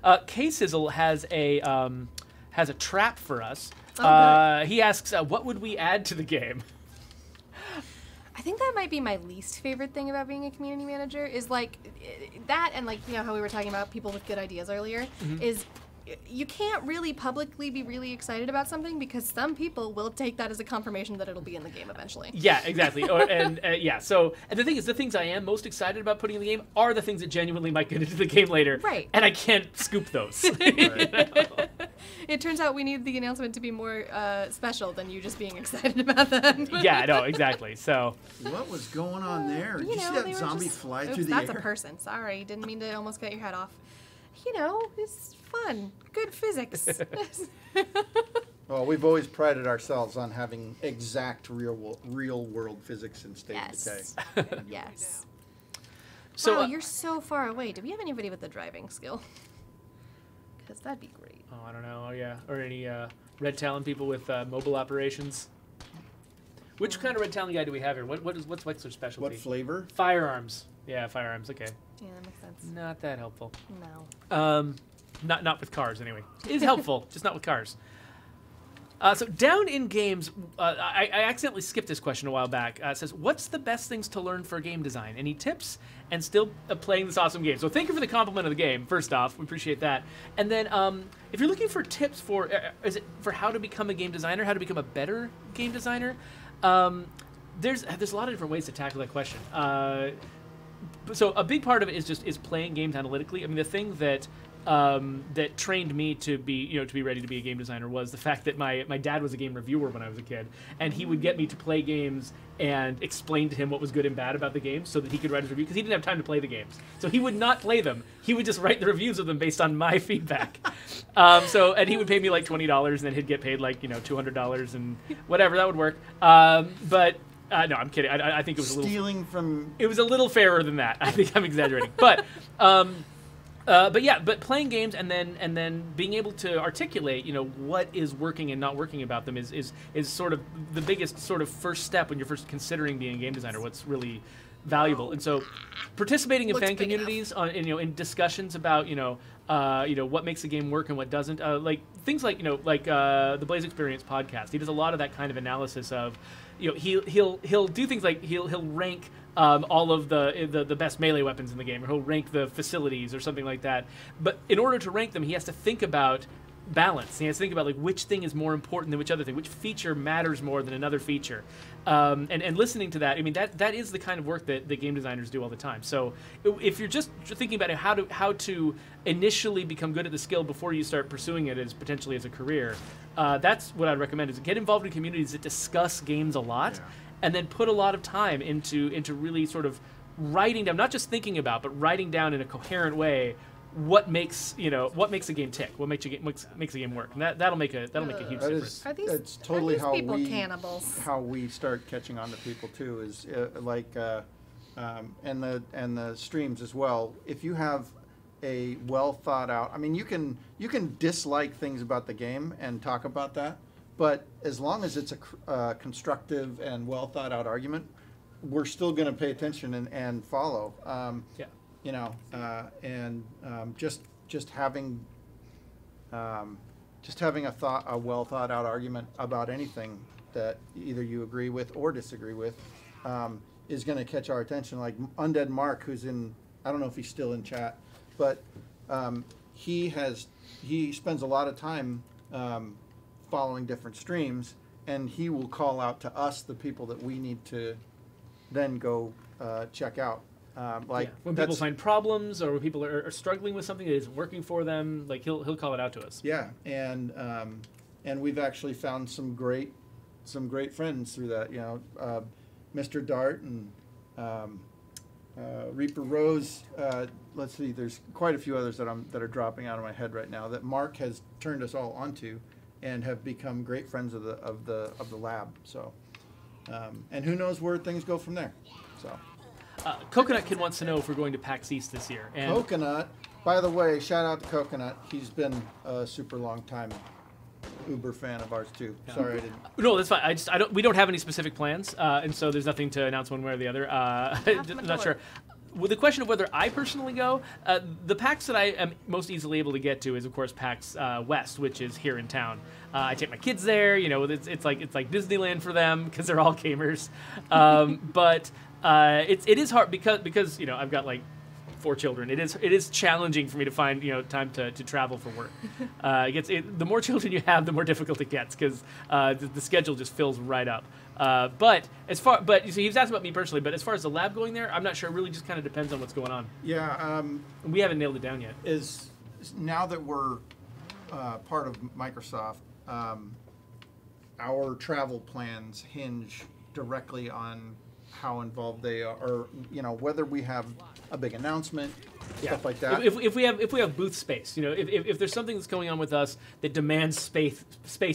fair. K-Sizzle has a trap for us. Oh, He asks, what would we add to the game? I think that might be my least favorite thing about being a community manager is like that, and like, you know, how we were talking about people with good ideas earlier, is you can't really publicly be really excited about something because some people will take that as a confirmation that it'll be in the game eventually. Yeah, exactly. Yeah, so, and the thing is, the things I am most excited about putting in the game are the things that genuinely might get into the game later. Right. And I can't scoop those. It turns out we need the announcement to be more special than you just being excited about them. Yeah, no, exactly. So, What was going on there? Did You you see know, that they were zombie just- fly Oops, through the that's air? a person. Sorry, didn't mean to almost cut your head off. You know, it's fun. Good physics. Well, we've always prided ourselves on having exact real world physics in State of Yes. Decay. Yes. so Wow, you're so far away. Do we have anybody with a driving skill? Because that'd be great. I don't know. Oh, yeah. Or any Red Talon people with mobile operations. Which kind of Red Talon guy do we have here? What's Wexler's specialty? What flavor? Firearms. Yeah, firearms. Okay. Yeah, that makes sense. Not that helpful. No. Not with cars, anyway. It is helpful, just not with cars. So down in games, I accidentally skipped this question a while back. It says, what's the best things to learn for game design? Any tips? And still playing this awesome game. So thank you for the compliment of the game, first off. We appreciate that. And then if you're looking for tips for, is it for how to become a game designer, how to become a better game designer? There's a lot of different ways to tackle that question. So a big part of it is playing games analytically. I mean, the thing that trained me to be ready to be a game designer was the fact that my dad was a game reviewer when I was a kid, and he would get me to play games and explain to him what was good and bad about the games so that he could write his review, because he didn't have time to play the games. So he would not play them. He would just write the reviews of them based on my feedback. And he would pay me like $20, and then he'd get paid like $200 and whatever. That would work. But no, I'm kidding. I think it was Stealing from... It was a little fairer than that. I think I'm exaggerating, but playing games and then being able to articulate, what is working and not working about them is sort of the biggest sort of first step when you're first considering being a game designer. What's really valuable, and so participating in Looks fan big communities in discussions about what makes a game work and what doesn't, like things like the Blaze Experience podcast. He does a lot of that kind of analysis of, he'll do things like he'll rank all of the best melee weapons in the game, or he'll rank the facilities or something like that. But in order to rank them, he has to think about balance. He has to think about like which thing is more important than which other thing, which feature matters more than another feature. And listening to that, I mean, that is the kind of work that game designers do all the time. So if you're just thinking about it, how to initially become good at the skill before you start pursuing it as potentially as a career, that's what I'd recommend, is get involved in communities that discuss games a lot. Yeah. And then put a lot of time into really sort of writing down, not just thinking about, but writing down in a coherent way what makes a game tick, what makes a game work, and that'll make a huge difference. It's totally how people cannibals? How we start catching on to people too is and the streams as well. If you have a well thought out, I mean, you can dislike things about the game and talk about that. But as long as it's a constructive and well thought out argument, we're still going to pay attention and follow. Just having a well thought out argument about anything that either you agree with or disagree with is going to catch our attention. Like Undead Mark, who's in, I don't know if he's still in chat, but he spends a lot of time following different streams, and he will call out to us the people that we need to then go check out. When people find problems, or when people are struggling with something that isn't working for them, like he'll call it out to us. Yeah, and we've actually found some great friends through that. Mr. Dart and Reaper Rose. Let's see, there's quite a few others that are dropping out of my head right now that Mark has turned us all onto, and have become great friends of the lab. So, and who knows where things go from there. So, Coconut Kid wants to know if we're going to PAX East this year. And Coconut, by the way, shout out to Coconut. He's been a super long time uber fan of ours too. Sorry, I didn't. No, that's fine. I don't. We don't have any specific plans, and so there's nothing to announce one way or the other. I'm not sure. With the question of whether I personally go, the PAX that I am most easily able to get to is, of course, PAX West, which is here in town. I take my kids there. You know, it's like Disneyland for them because they're all gamers. But it is hard because you know I've got like 4 children. It is challenging for me to find time to travel for work. The more children you have, the more difficult it gets because the schedule just fills right up. But you see, he was asking about me personally. But as far as the lab going there, I'm not sure. It really just kind of depends on what's going on. Yeah, we haven't nailed it down yet. Is now that we're part of Microsoft, our travel plans hinge directly on how involved they are, or whether we have a big announcement, stuff like that. If we have booth space, if there's something that's going on with us that demands space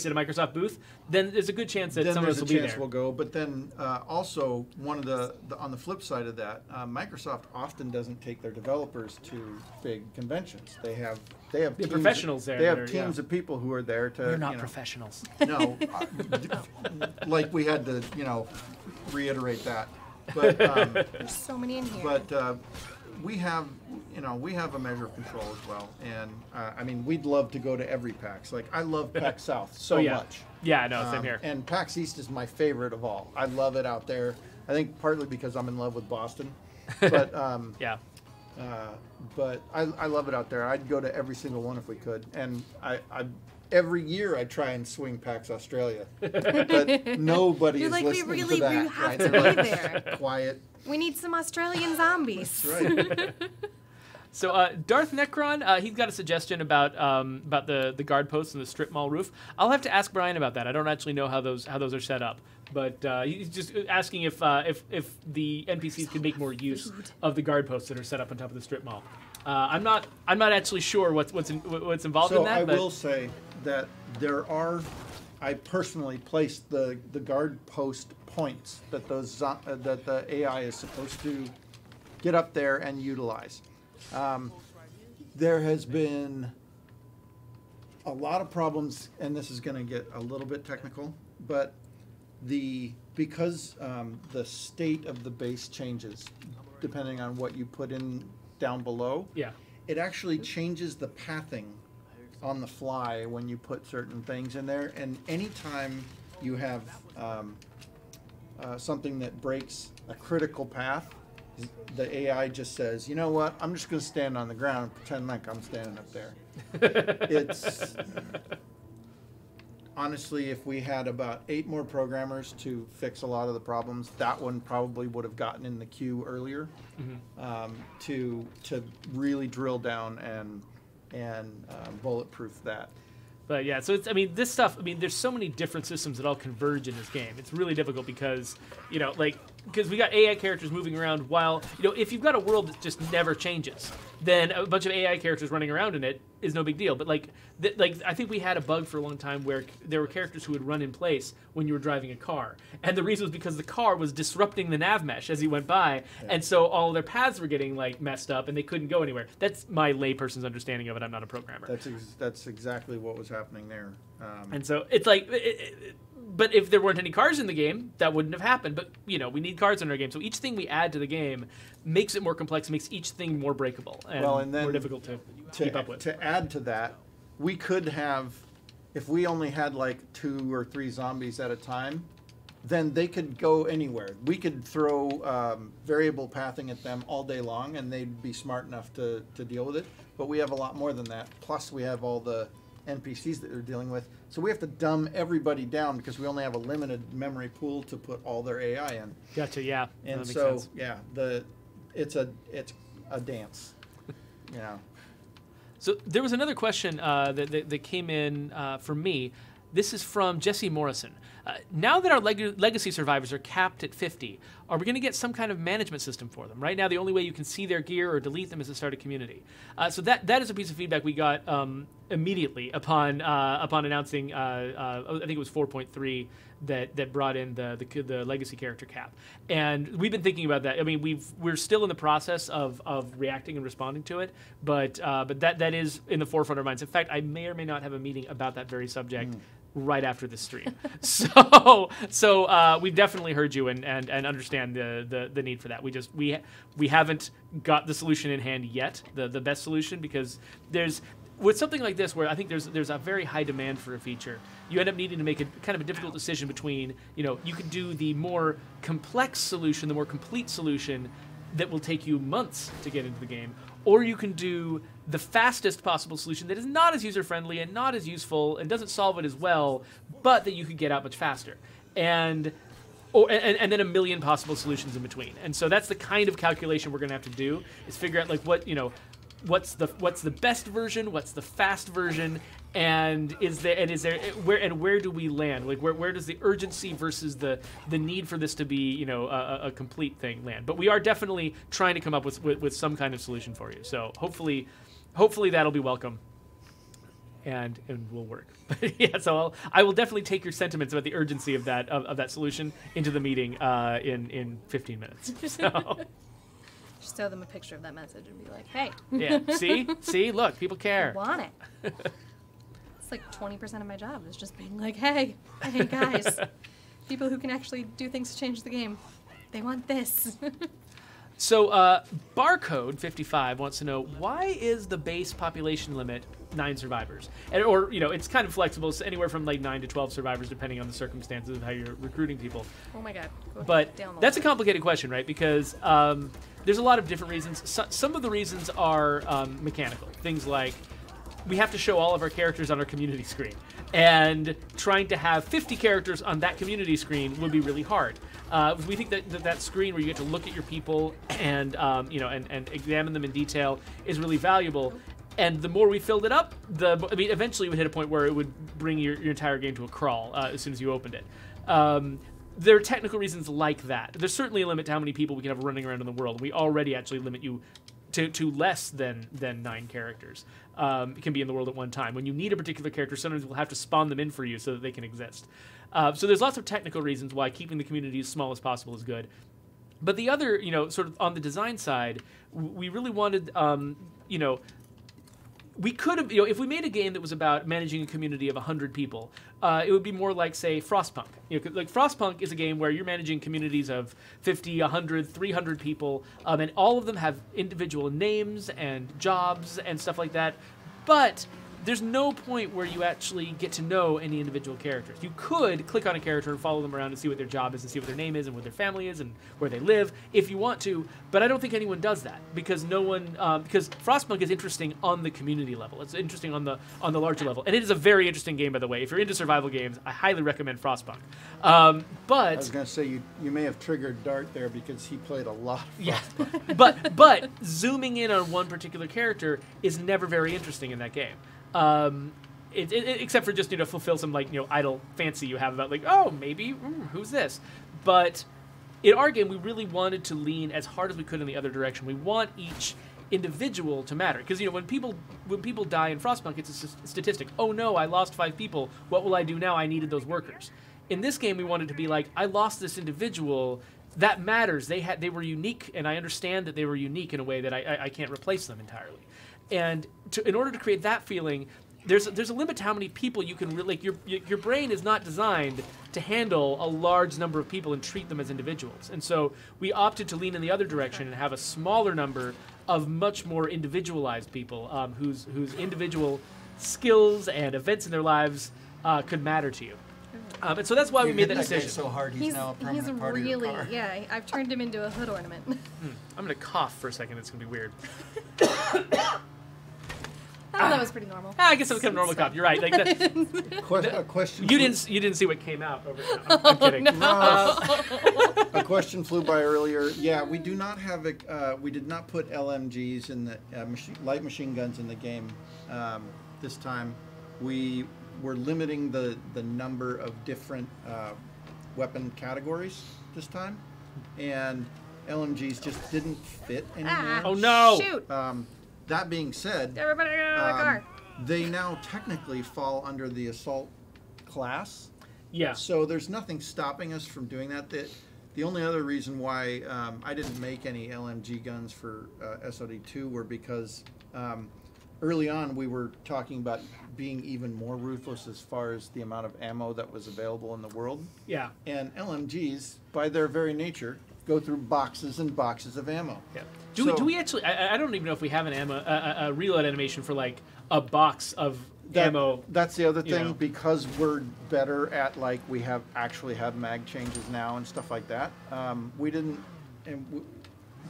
at a Microsoft booth, then there's a good chance that some of us will be there. We'll go. But then also one of the on the flip side of that, Microsoft often doesn't take their developers to big conventions. They have teams, professionals there. They have teams of people who are there to. We're not professionals. No, like we had to reiterate that. But there's so many in here. But we have a measure of control as well, and I mean we'd love to go to every PAX. Like I love PAX South so much. Yeah, no, same here. And PAX East is my favorite of all. I love it out there. I think partly because I'm in love with Boston, but yeah. But I love it out there. I'd go to every single one if we could, and every year I try and swing PAX Australia, but nobody You're is like, listening we really to that. have to be there. Quiet. We need some Australian zombies. That's right. So Darth Necron, he's got a suggestion about the guard posts and the strip mall roof. I'll have to ask Brian about that. I don't actually know how those are set up, but he's just asking if the NPCs can make more use of the guard posts that are set up on top of the strip mall. I'm not actually sure what's involved in that. So I will say that I personally placed the guard post points that that the AI is supposed to get up there and utilize. There has been a lot of problems, and this is going to get a little bit technical, but because the state of the base changes depending on what you put in down below. Yeah. It actually changes the pathing on the fly when you put certain things in there, and anytime you have something that breaks a critical path, the AI just says, you know what, I'm just going to stand on the ground and pretend like I'm standing up there. It's honestly, if we had about 8 more programmers to fix a lot of the problems, that one probably would have gotten in the queue earlier. To really drill down and bulletproof that. But yeah, so this stuff. There's so many different systems that all converge in this game. It's really difficult because because we got AI characters moving around while if you've got a world that just never changes, then a bunch of AI characters running around in it is no big deal. But I think we had a bug for a long time where there were characters who would run in place when you were driving a car, and the reason was because the car was disrupting the nav mesh as you went by, and so all their paths were getting messed up and they couldn't go anywhere. That's my layperson's understanding of it. I'm not a programmer. That's exactly what was happening there. And so it's but if there weren't any cars in the game, that wouldn't have happened. But we need cars in our game, so each thing we add to the game makes it more complex, makes each thing more breakable and then more difficult to keep up with. To add to that, we could have, if we only had 2 or 3 zombies at a time, then they could go anywhere. We could throw variable pathing at them all day long, and they'd be smart enough to deal with it. But we have a lot more than that. Plus, we have all the NPCs that they're dealing with. So we have to dumb everybody down because we only have a limited memory pool to put all their AI in. Gotcha, yeah. And that so, makes sense. it's a dance. So there was another question that came in for me. This is from Jesse Morrison. Now that our legacy survivors are capped at 50, are we going to get some kind of management system for them? Right now, the only way you can see their gear or delete them is to start a community. So that is a piece of feedback we got immediately upon announcing. I think it was 4.3 that brought in the legacy character cap, and we've been thinking about that. We're still in the process of reacting and responding to it, but that is in the forefront of our minds. In fact, I may or may not have a meeting about that very subject right after the stream. So we've definitely heard you and understand the need for that. We haven't got the solution in hand yet, the best solution, because with something like this, where I think there's a very high demand for a feature, you end up needing to make a kind of a difficult decision between, you could do the more complex solution, the more complete solution that will take you months to get into the game, or you can do the fastest possible solution that is not as user-friendly and not as useful and doesn't solve it as well, but that you could get out much faster. And then a million possible solutions in between. And so that's the kind of calculation we're going to have to do, is figure out like what's the best version, what's the fast version, and where do we land? Like where does the urgency versus the need for this to be a complete thing land? But we are definitely trying to come up with some kind of solution for you. So hopefully that'll be welcome, and will work. But yeah, so I will definitely take your sentiments about the urgency of that solution into the meeting in 15 minutes. So. Just show them a picture of that message and be like, hey. Yeah, see, look, people care. I want it. It's like 20% of my job is just being like, hey guys, people who can actually do things to change the game, they want this. So Barcode 55 wants to know, why is the base population limit 9 survivors? Or it's kind of flexible, so anywhere from like 9 to 12 survivors depending on the circumstances of how you're recruiting people. Oh my god. But that's a complicated question, right? Because there's a lot of different reasons. Some of the reasons are mechanical. Things like we have to show all of our characters on our community screen, and trying to have 50 characters on that community screen would be really hard. We think that screen where you get to look at your people and and examine them in detail is really valuable. And the more we filled it up, eventually we would hit a point where it would bring your entire game to a crawl as soon as you opened it. There are technical reasons like that. There's certainly a limit to how many people we can have running around in the world. We already actually limit you to less than 9 characters. It can be in the world at one time. When you need a particular character, sometimes we'll have to spawn them in for you so that they can exist. So there's lots of technical reasons why keeping the community as small as possible is good. But the other, sort of on the design side, we really wanted, we could have, if we made a game that was about managing a community of 100 people, it would be more like, say, Frostpunk. Like Frostpunk is a game where you're managing communities of 50, 100, 300 people, and all of them have individual names and jobs and stuff like that. But there's no point where you actually get to know any individual characters. You could click on a character and follow them around and see what their job is and see what their name is and what their family is and where they live if you want to, but I don't think anyone does that because because Frostpunk is interesting on the community level. It's interesting on the larger level, and it is a very interesting game, by the way. If you're into survival games, I highly recommend Frostpunk. But I was going to say you may have triggered Dart there because he played a lot of Frostpunk. Yeah, but zooming in on one particular character is never very interesting in that game. Except for just fulfill some idle fancy you have about maybe who's this, but in our game we really wanted to lean as hard as we could in the other direction. We want each individual to matter because when people die in Frostpunk, it's a statistic. Oh no, I lost 5 people. What will I do now? I needed those workers. In this game, we wanted to be like, I lost this individual. That matters. They were unique, and I understand that they were unique in a way that I can't replace them entirely. And in order to create that feeling, there's a limit to how many people you can your brain is not designed to handle a large number of people and treat them as individuals. And so we opted to lean in the other direction and have a smaller number of much more individualized people whose individual skills and events in their lives could matter to you. And so that's why we made that decision. So hard, he's now a permanent part of your car. Yeah, I've turned him into a hood ornament. I'm gonna cough for a second. It's gonna be weird. That was pretty normal. I guess it was kind of normal cough. You're right. Like a question. You didn't see what came out over. No, I'm kidding. No. A question flew by earlier. Yeah, we do not have we did not put LMGs in the light machine guns in the game this time. We were limiting the number of different weapon categories this time, and LMGs just didn't fit anymore. Oh no! Shoot! That being said, Everybody get out of the car. They now technically fall under the assault class. Yeah. So there's nothing stopping us from doing that. The only other reason why I didn't make any LMG guns for SOD2 were because early on we were talking about being even more ruthless as far as the amount of ammo that was available in the world. Yeah. And LMGs, by their very nature, go through boxes and boxes of ammo. Yeah. Do we actually? I don't even know if we have an ammo a reload animation for like a box of ammo. That's the other you thing, know. because we're better at, like, we actually have mag changes now and stuff like that. We didn't, and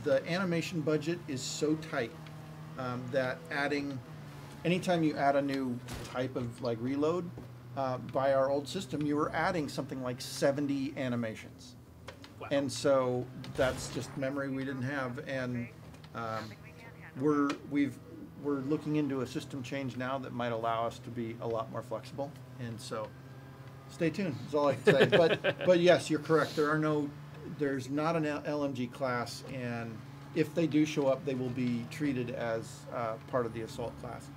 the animation budget is so tight that anytime you add a new type of like reload, by our old system, you were adding something like 70 animations. Wow. And so that's just memory we didn't have, and we're looking into a system change now that might allow us to be a lot more flexible. And so, stay tuned. Is all I can say. But yes, you're correct. There's not an LMG class, and if they do show up, they will be treated as part of the assault class.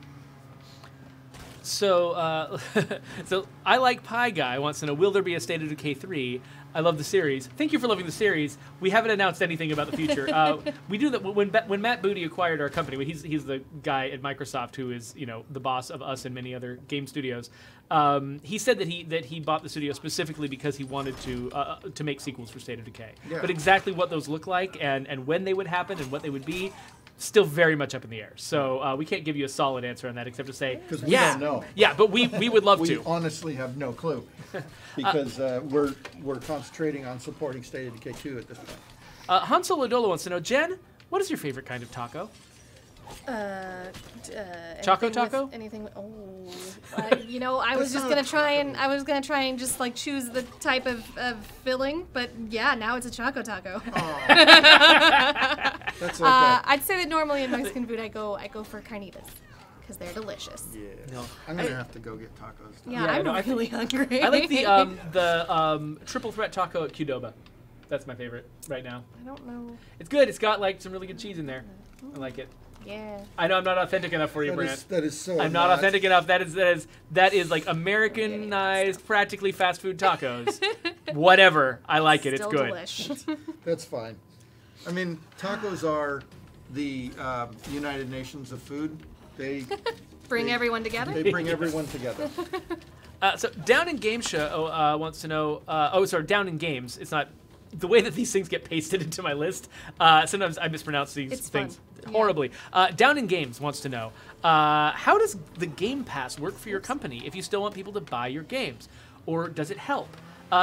So, so I like Pie Guy wants to know, will there be a State of Decay 3? I love the series. Thank you for loving the series. We haven't announced anything about the future. We do that when Matt Booty acquired our company. He's the guy at Microsoft who is the boss of us and many other game studios. He said that he bought the studio specifically because he wanted to make sequels for State of Decay. Yeah. But exactly what those look like and when they would happen and what they would be, still very much up in the air. So we can't give you a solid answer on that except to say, Because we yeah, don't know. yeah, but we would love We to. honestly have no clue, because we're concentrating on supporting State of Decay 2 at this point. Han Solo Dolo wants to know, Jen, what is your favorite kind of taco? Choco Anything taco? with- Anything? I was just gonna try and just like choose the type of filling, but yeah, now it's a Choco taco. That's okay. I'd say that normally in Mexican food I go for carnitas because they're delicious. Yeah. No. I'm gonna have to go get tacos. Yeah, Yeah, I'm no, I really hungry. I like the triple threat taco at Qdoba. That's my favorite right now. I don't know. It's good. It's got like some really good cheese in there. I like it. Yeah. I know I'm not authentic enough for you, Brant. That is so. I'm not authentic enough. That is like Americanized, practically fast food tacos. Whatever. I like it. It's Still good. delish. That's fine. I mean, tacos are the United Nations of food. They Bring everyone together. They bring everyone together. So Down in Game Show wants to know. Down in Games. It's not the way that these things get pasted into my list. Sometimes I mispronounce these It's things fun. horribly. Down in Games wants to know, how does the Game Pass work for your company if you still want people to buy your games, or does it help?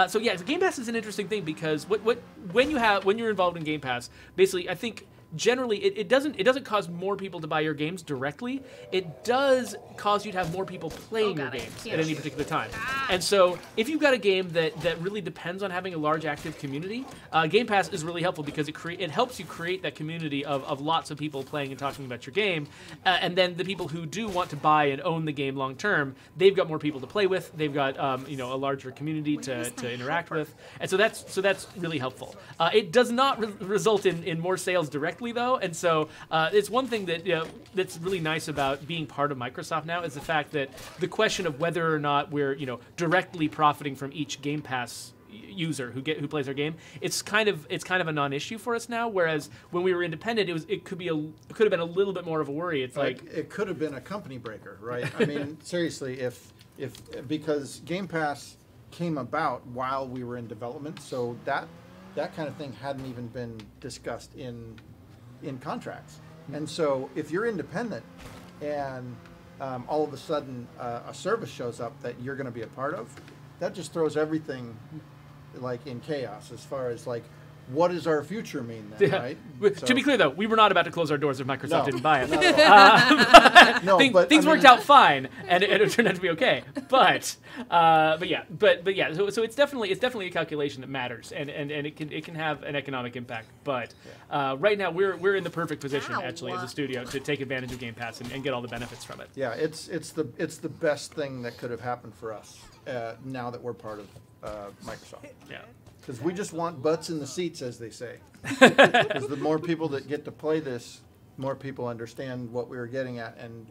So Game Pass is an interesting thing because when you're involved in Game Pass, basically I think generally it doesn't cause more people to buy your games directly. It does cause you to have more people playing your games at any particular time. And so if you've got a game that really depends on having a large active community, Game Pass is really helpful because it helps you create that community of lots of people playing and talking about your game. And then the people who do want to buy and own the game long term, they've got more people to play with. They've got a larger community to interact with. And so that's really helpful. It does not result in more sales directly though, and so it's one thing that that's really nice about being part of Microsoft now is the fact that the question of whether or not we're directly profiting from each Game Pass user who plays our game, it's kind of a non-issue for us now. Whereas when we were independent, it could have been a little bit more of a worry. It's like it could have been a company breaker, right? I mean, seriously, if because Game Pass came about while we were in development, so that kind of thing hadn't even been discussed in contracts. And so if you're independent and all of a sudden a service shows up that you're going to be a part of, that just throws everything like in chaos as far as like, what does our future mean then, right? To be clear, though, we were not about to close our doors if Microsoft didn't buy it. Things worked out fine, and it turned out to be okay. But yeah. So it's definitely a calculation that matters, and it can have an economic impact. But right now, we're in the perfect position actually as a studio to take advantage of Game Pass and get all the benefits from it. Yeah, it's the best thing that could have happened for us now that we're part of Microsoft. Yeah. Because we just want butts in the seats, as they say. Because the more people that get to play this, more people understand what we were getting at and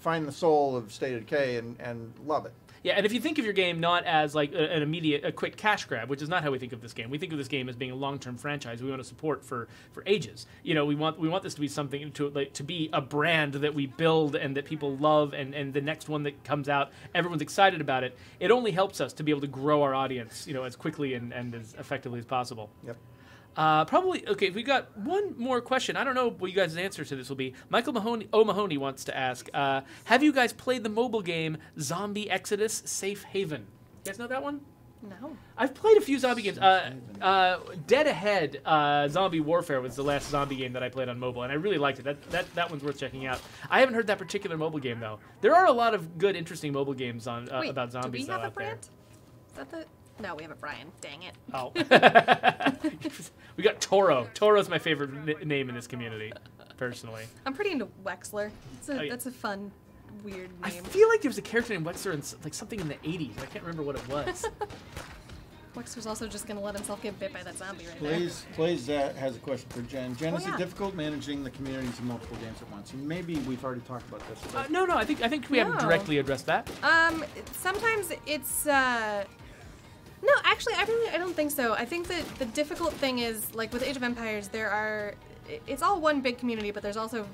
find the soul of State of Decay and love it. Yeah, and if you think of your game not as like an immediate, a quick cash grab, which is not how we think of this game. We think of this game as being a long-term franchise. We want to support for ages. You know, we want this to be something to be a brand that we build and that people love, and the next one that comes out, everyone's excited about it. It only helps us to be able to grow our audience, you know, as quickly and as effectively as possible. Yep. Probably, okay, we got one more question. I don't know what you guys' answer to this will be. Michael Mahoney wants to ask, have you guys played the mobile game Zombie Exodus Safe Haven? You guys know that one? No. I've played a few zombie games. Dead Ahead Zombie Warfare was the last zombie game that I played on mobile, and I really liked it. That one's worth checking out. I haven't heard that particular mobile game, though. There are a lot of good, interesting mobile games on Wait, about zombies do we have a out there. Brant? Is that the... No, we have a Brian. Dang it. Oh. We got Toro. Toro's my favorite name in this community, personally. I'm pretty into Wexler. Yeah. That's a fun, weird I name. feel like there was a character named Wexler in like something in the 80s. I can't remember what it was. Wexler's also just going to let himself get bit by that zombie right there. Blaze has a question for Jen. Jen, Oh, is yeah. it difficult managing the communities of multiple games at once? And maybe we've already talked about this. But No, I think we haven't No. directly addressed that. Sometimes it's, no, actually, I don't think so. I think that the difficult thing is, like, with Age of Empires, it's all one big community, but there's also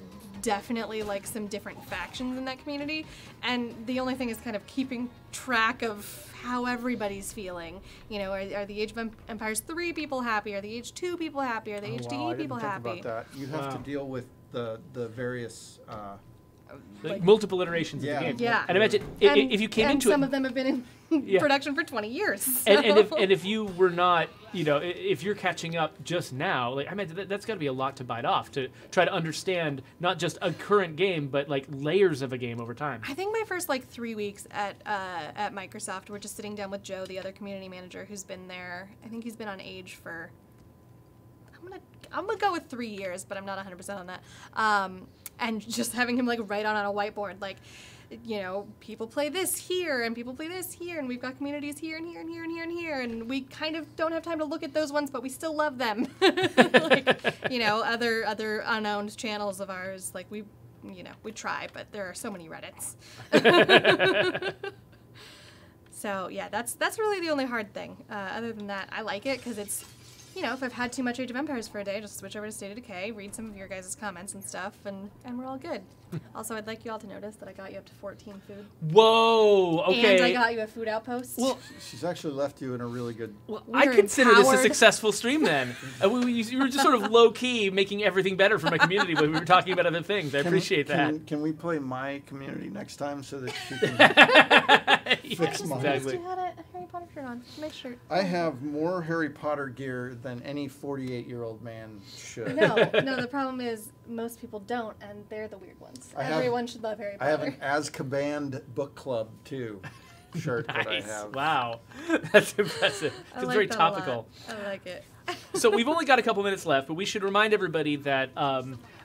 definitely, like, some different factions in that community, and the only thing is kind of keeping track of how everybody's feeling. You know, are the Age of Empires 3 people happy? Are the Age 2 people happy? Are the Age DE people happy? About that. You have to deal with the various... Like multiple iterations of the game. Yeah. And imagine And if you came into some it, of them have been in Yeah. production for 20 years. So. and if you were not, you know, if you're catching up just now, like I mean, that's got to be a lot to bite off to try to understand not just a current game, but like layers of a game over time. I think my first like 3 weeks at Microsoft, we're just sitting down with Joe, the other community manager, who's been there. I think he's been on Age for. I'm gonna go with 3 years, but I'm not 100% on that. And just having him like write on a whiteboard, like, you know, people play this here and people play this here, and we've got communities here and here and here and here and here, and we kind of don't have time to look at those ones, but we still love them. Like, you know, other unowned channels of ours, like we try, but there are so many Reddits. So yeah, that's really the only hard thing. Other than that, I like it because it's, you know, if I've had too much Age of Empires for a day, just switch over to State of Decay, read some of your guys' comments and stuff, and we're all good. Also, I'd like you all to notice that I got you up to 14 food. Whoa. Okay. And I got you a food outpost. Well, She's actually left you in a really good... Well, We're I consider this a empowered. successful stream then. You were just sort of low-key making everything better for my community when we were talking about other things. I appreciate that. Can we play my community next time so that she can fix mine? Exactly. You had a Harry Potter shirt on. Nice shirt. I have more Harry Potter gear than any 48-year-old man should. No, the problem is most people don't, and they're the weird ones. Everyone should love Harry Potter. I have an Azkaban book club, too, shirt that I Nice. have. Wow. That's impressive. I It's like very that a topical. lot. I like it. So we've only got a couple minutes left, but we should remind everybody that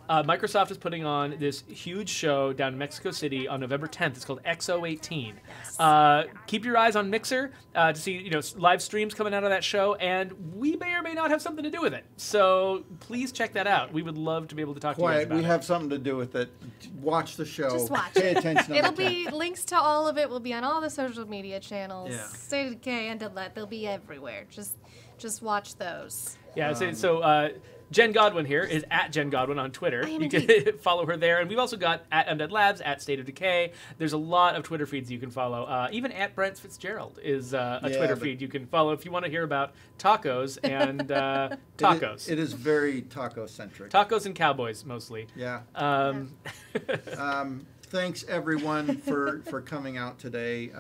Microsoft is putting on this huge show down in Mexico City on November 10th. It's called XO18. Yes. Keep your eyes on Mixer to see, you know, live streams coming out of that show, and we may or may not have something to do with it. So please check that out. We would love to be able to talk to you guys Quiet, about we it. have something to do with it. Watch the show. Just watch. Pay attention. It'll be links to all of it. Will be on all the social media channels. Yeah. State of Decay, Untitled Chapter. They'll be everywhere. Just watch those. Yeah, so Jenn Godwin here is at Jenn Godwin on Twitter. I am You can follow her there. And we've also got at Undead Labs, at State of Decay. There's a lot of Twitter feeds you can follow. Even at Brent Fitzgerald is a Twitter feed you can follow if you want to hear about tacos and tacos. It is very taco-centric. Tacos and cowboys, mostly. Yeah. Um, Thanks, everyone, for coming out today.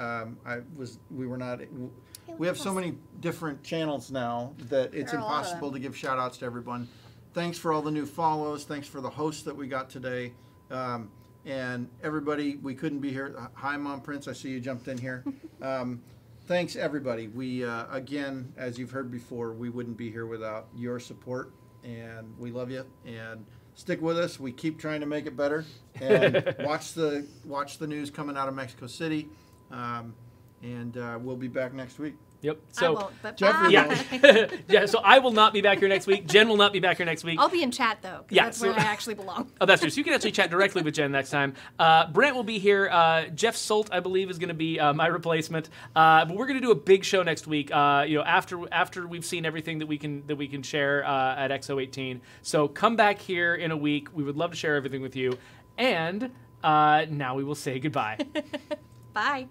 We have so many different channels now that it's There are a lot of impossible them. to give shout outs to everyone. Thanks for all the new follows. Thanks for the hosts that we got today. And everybody, we couldn't be here. Hi, Mom Prince. I see you jumped in here. Thanks, everybody. We, again, as you've heard before, we wouldn't be here without your support. And we love you. And stick with us. We keep trying to make it better. And watch the news coming out of Mexico City. And we'll be back next week. Yep. I So won't, but Geoffrey bye. will. yeah. So I will not be back here next week. Jen will not be back here next week. I'll be in chat though, 'cause Yeah, that's so- where I actually belong. Oh, that's true. So you can actually chat directly with Jen next time. Brent will be here. Jeff Solt, I believe, is going to be my replacement. But we're going to do a big show next week. After we've seen everything that we can share at XO18. So come back here in a week. We would love to share everything with you. And now we will say goodbye. Bye.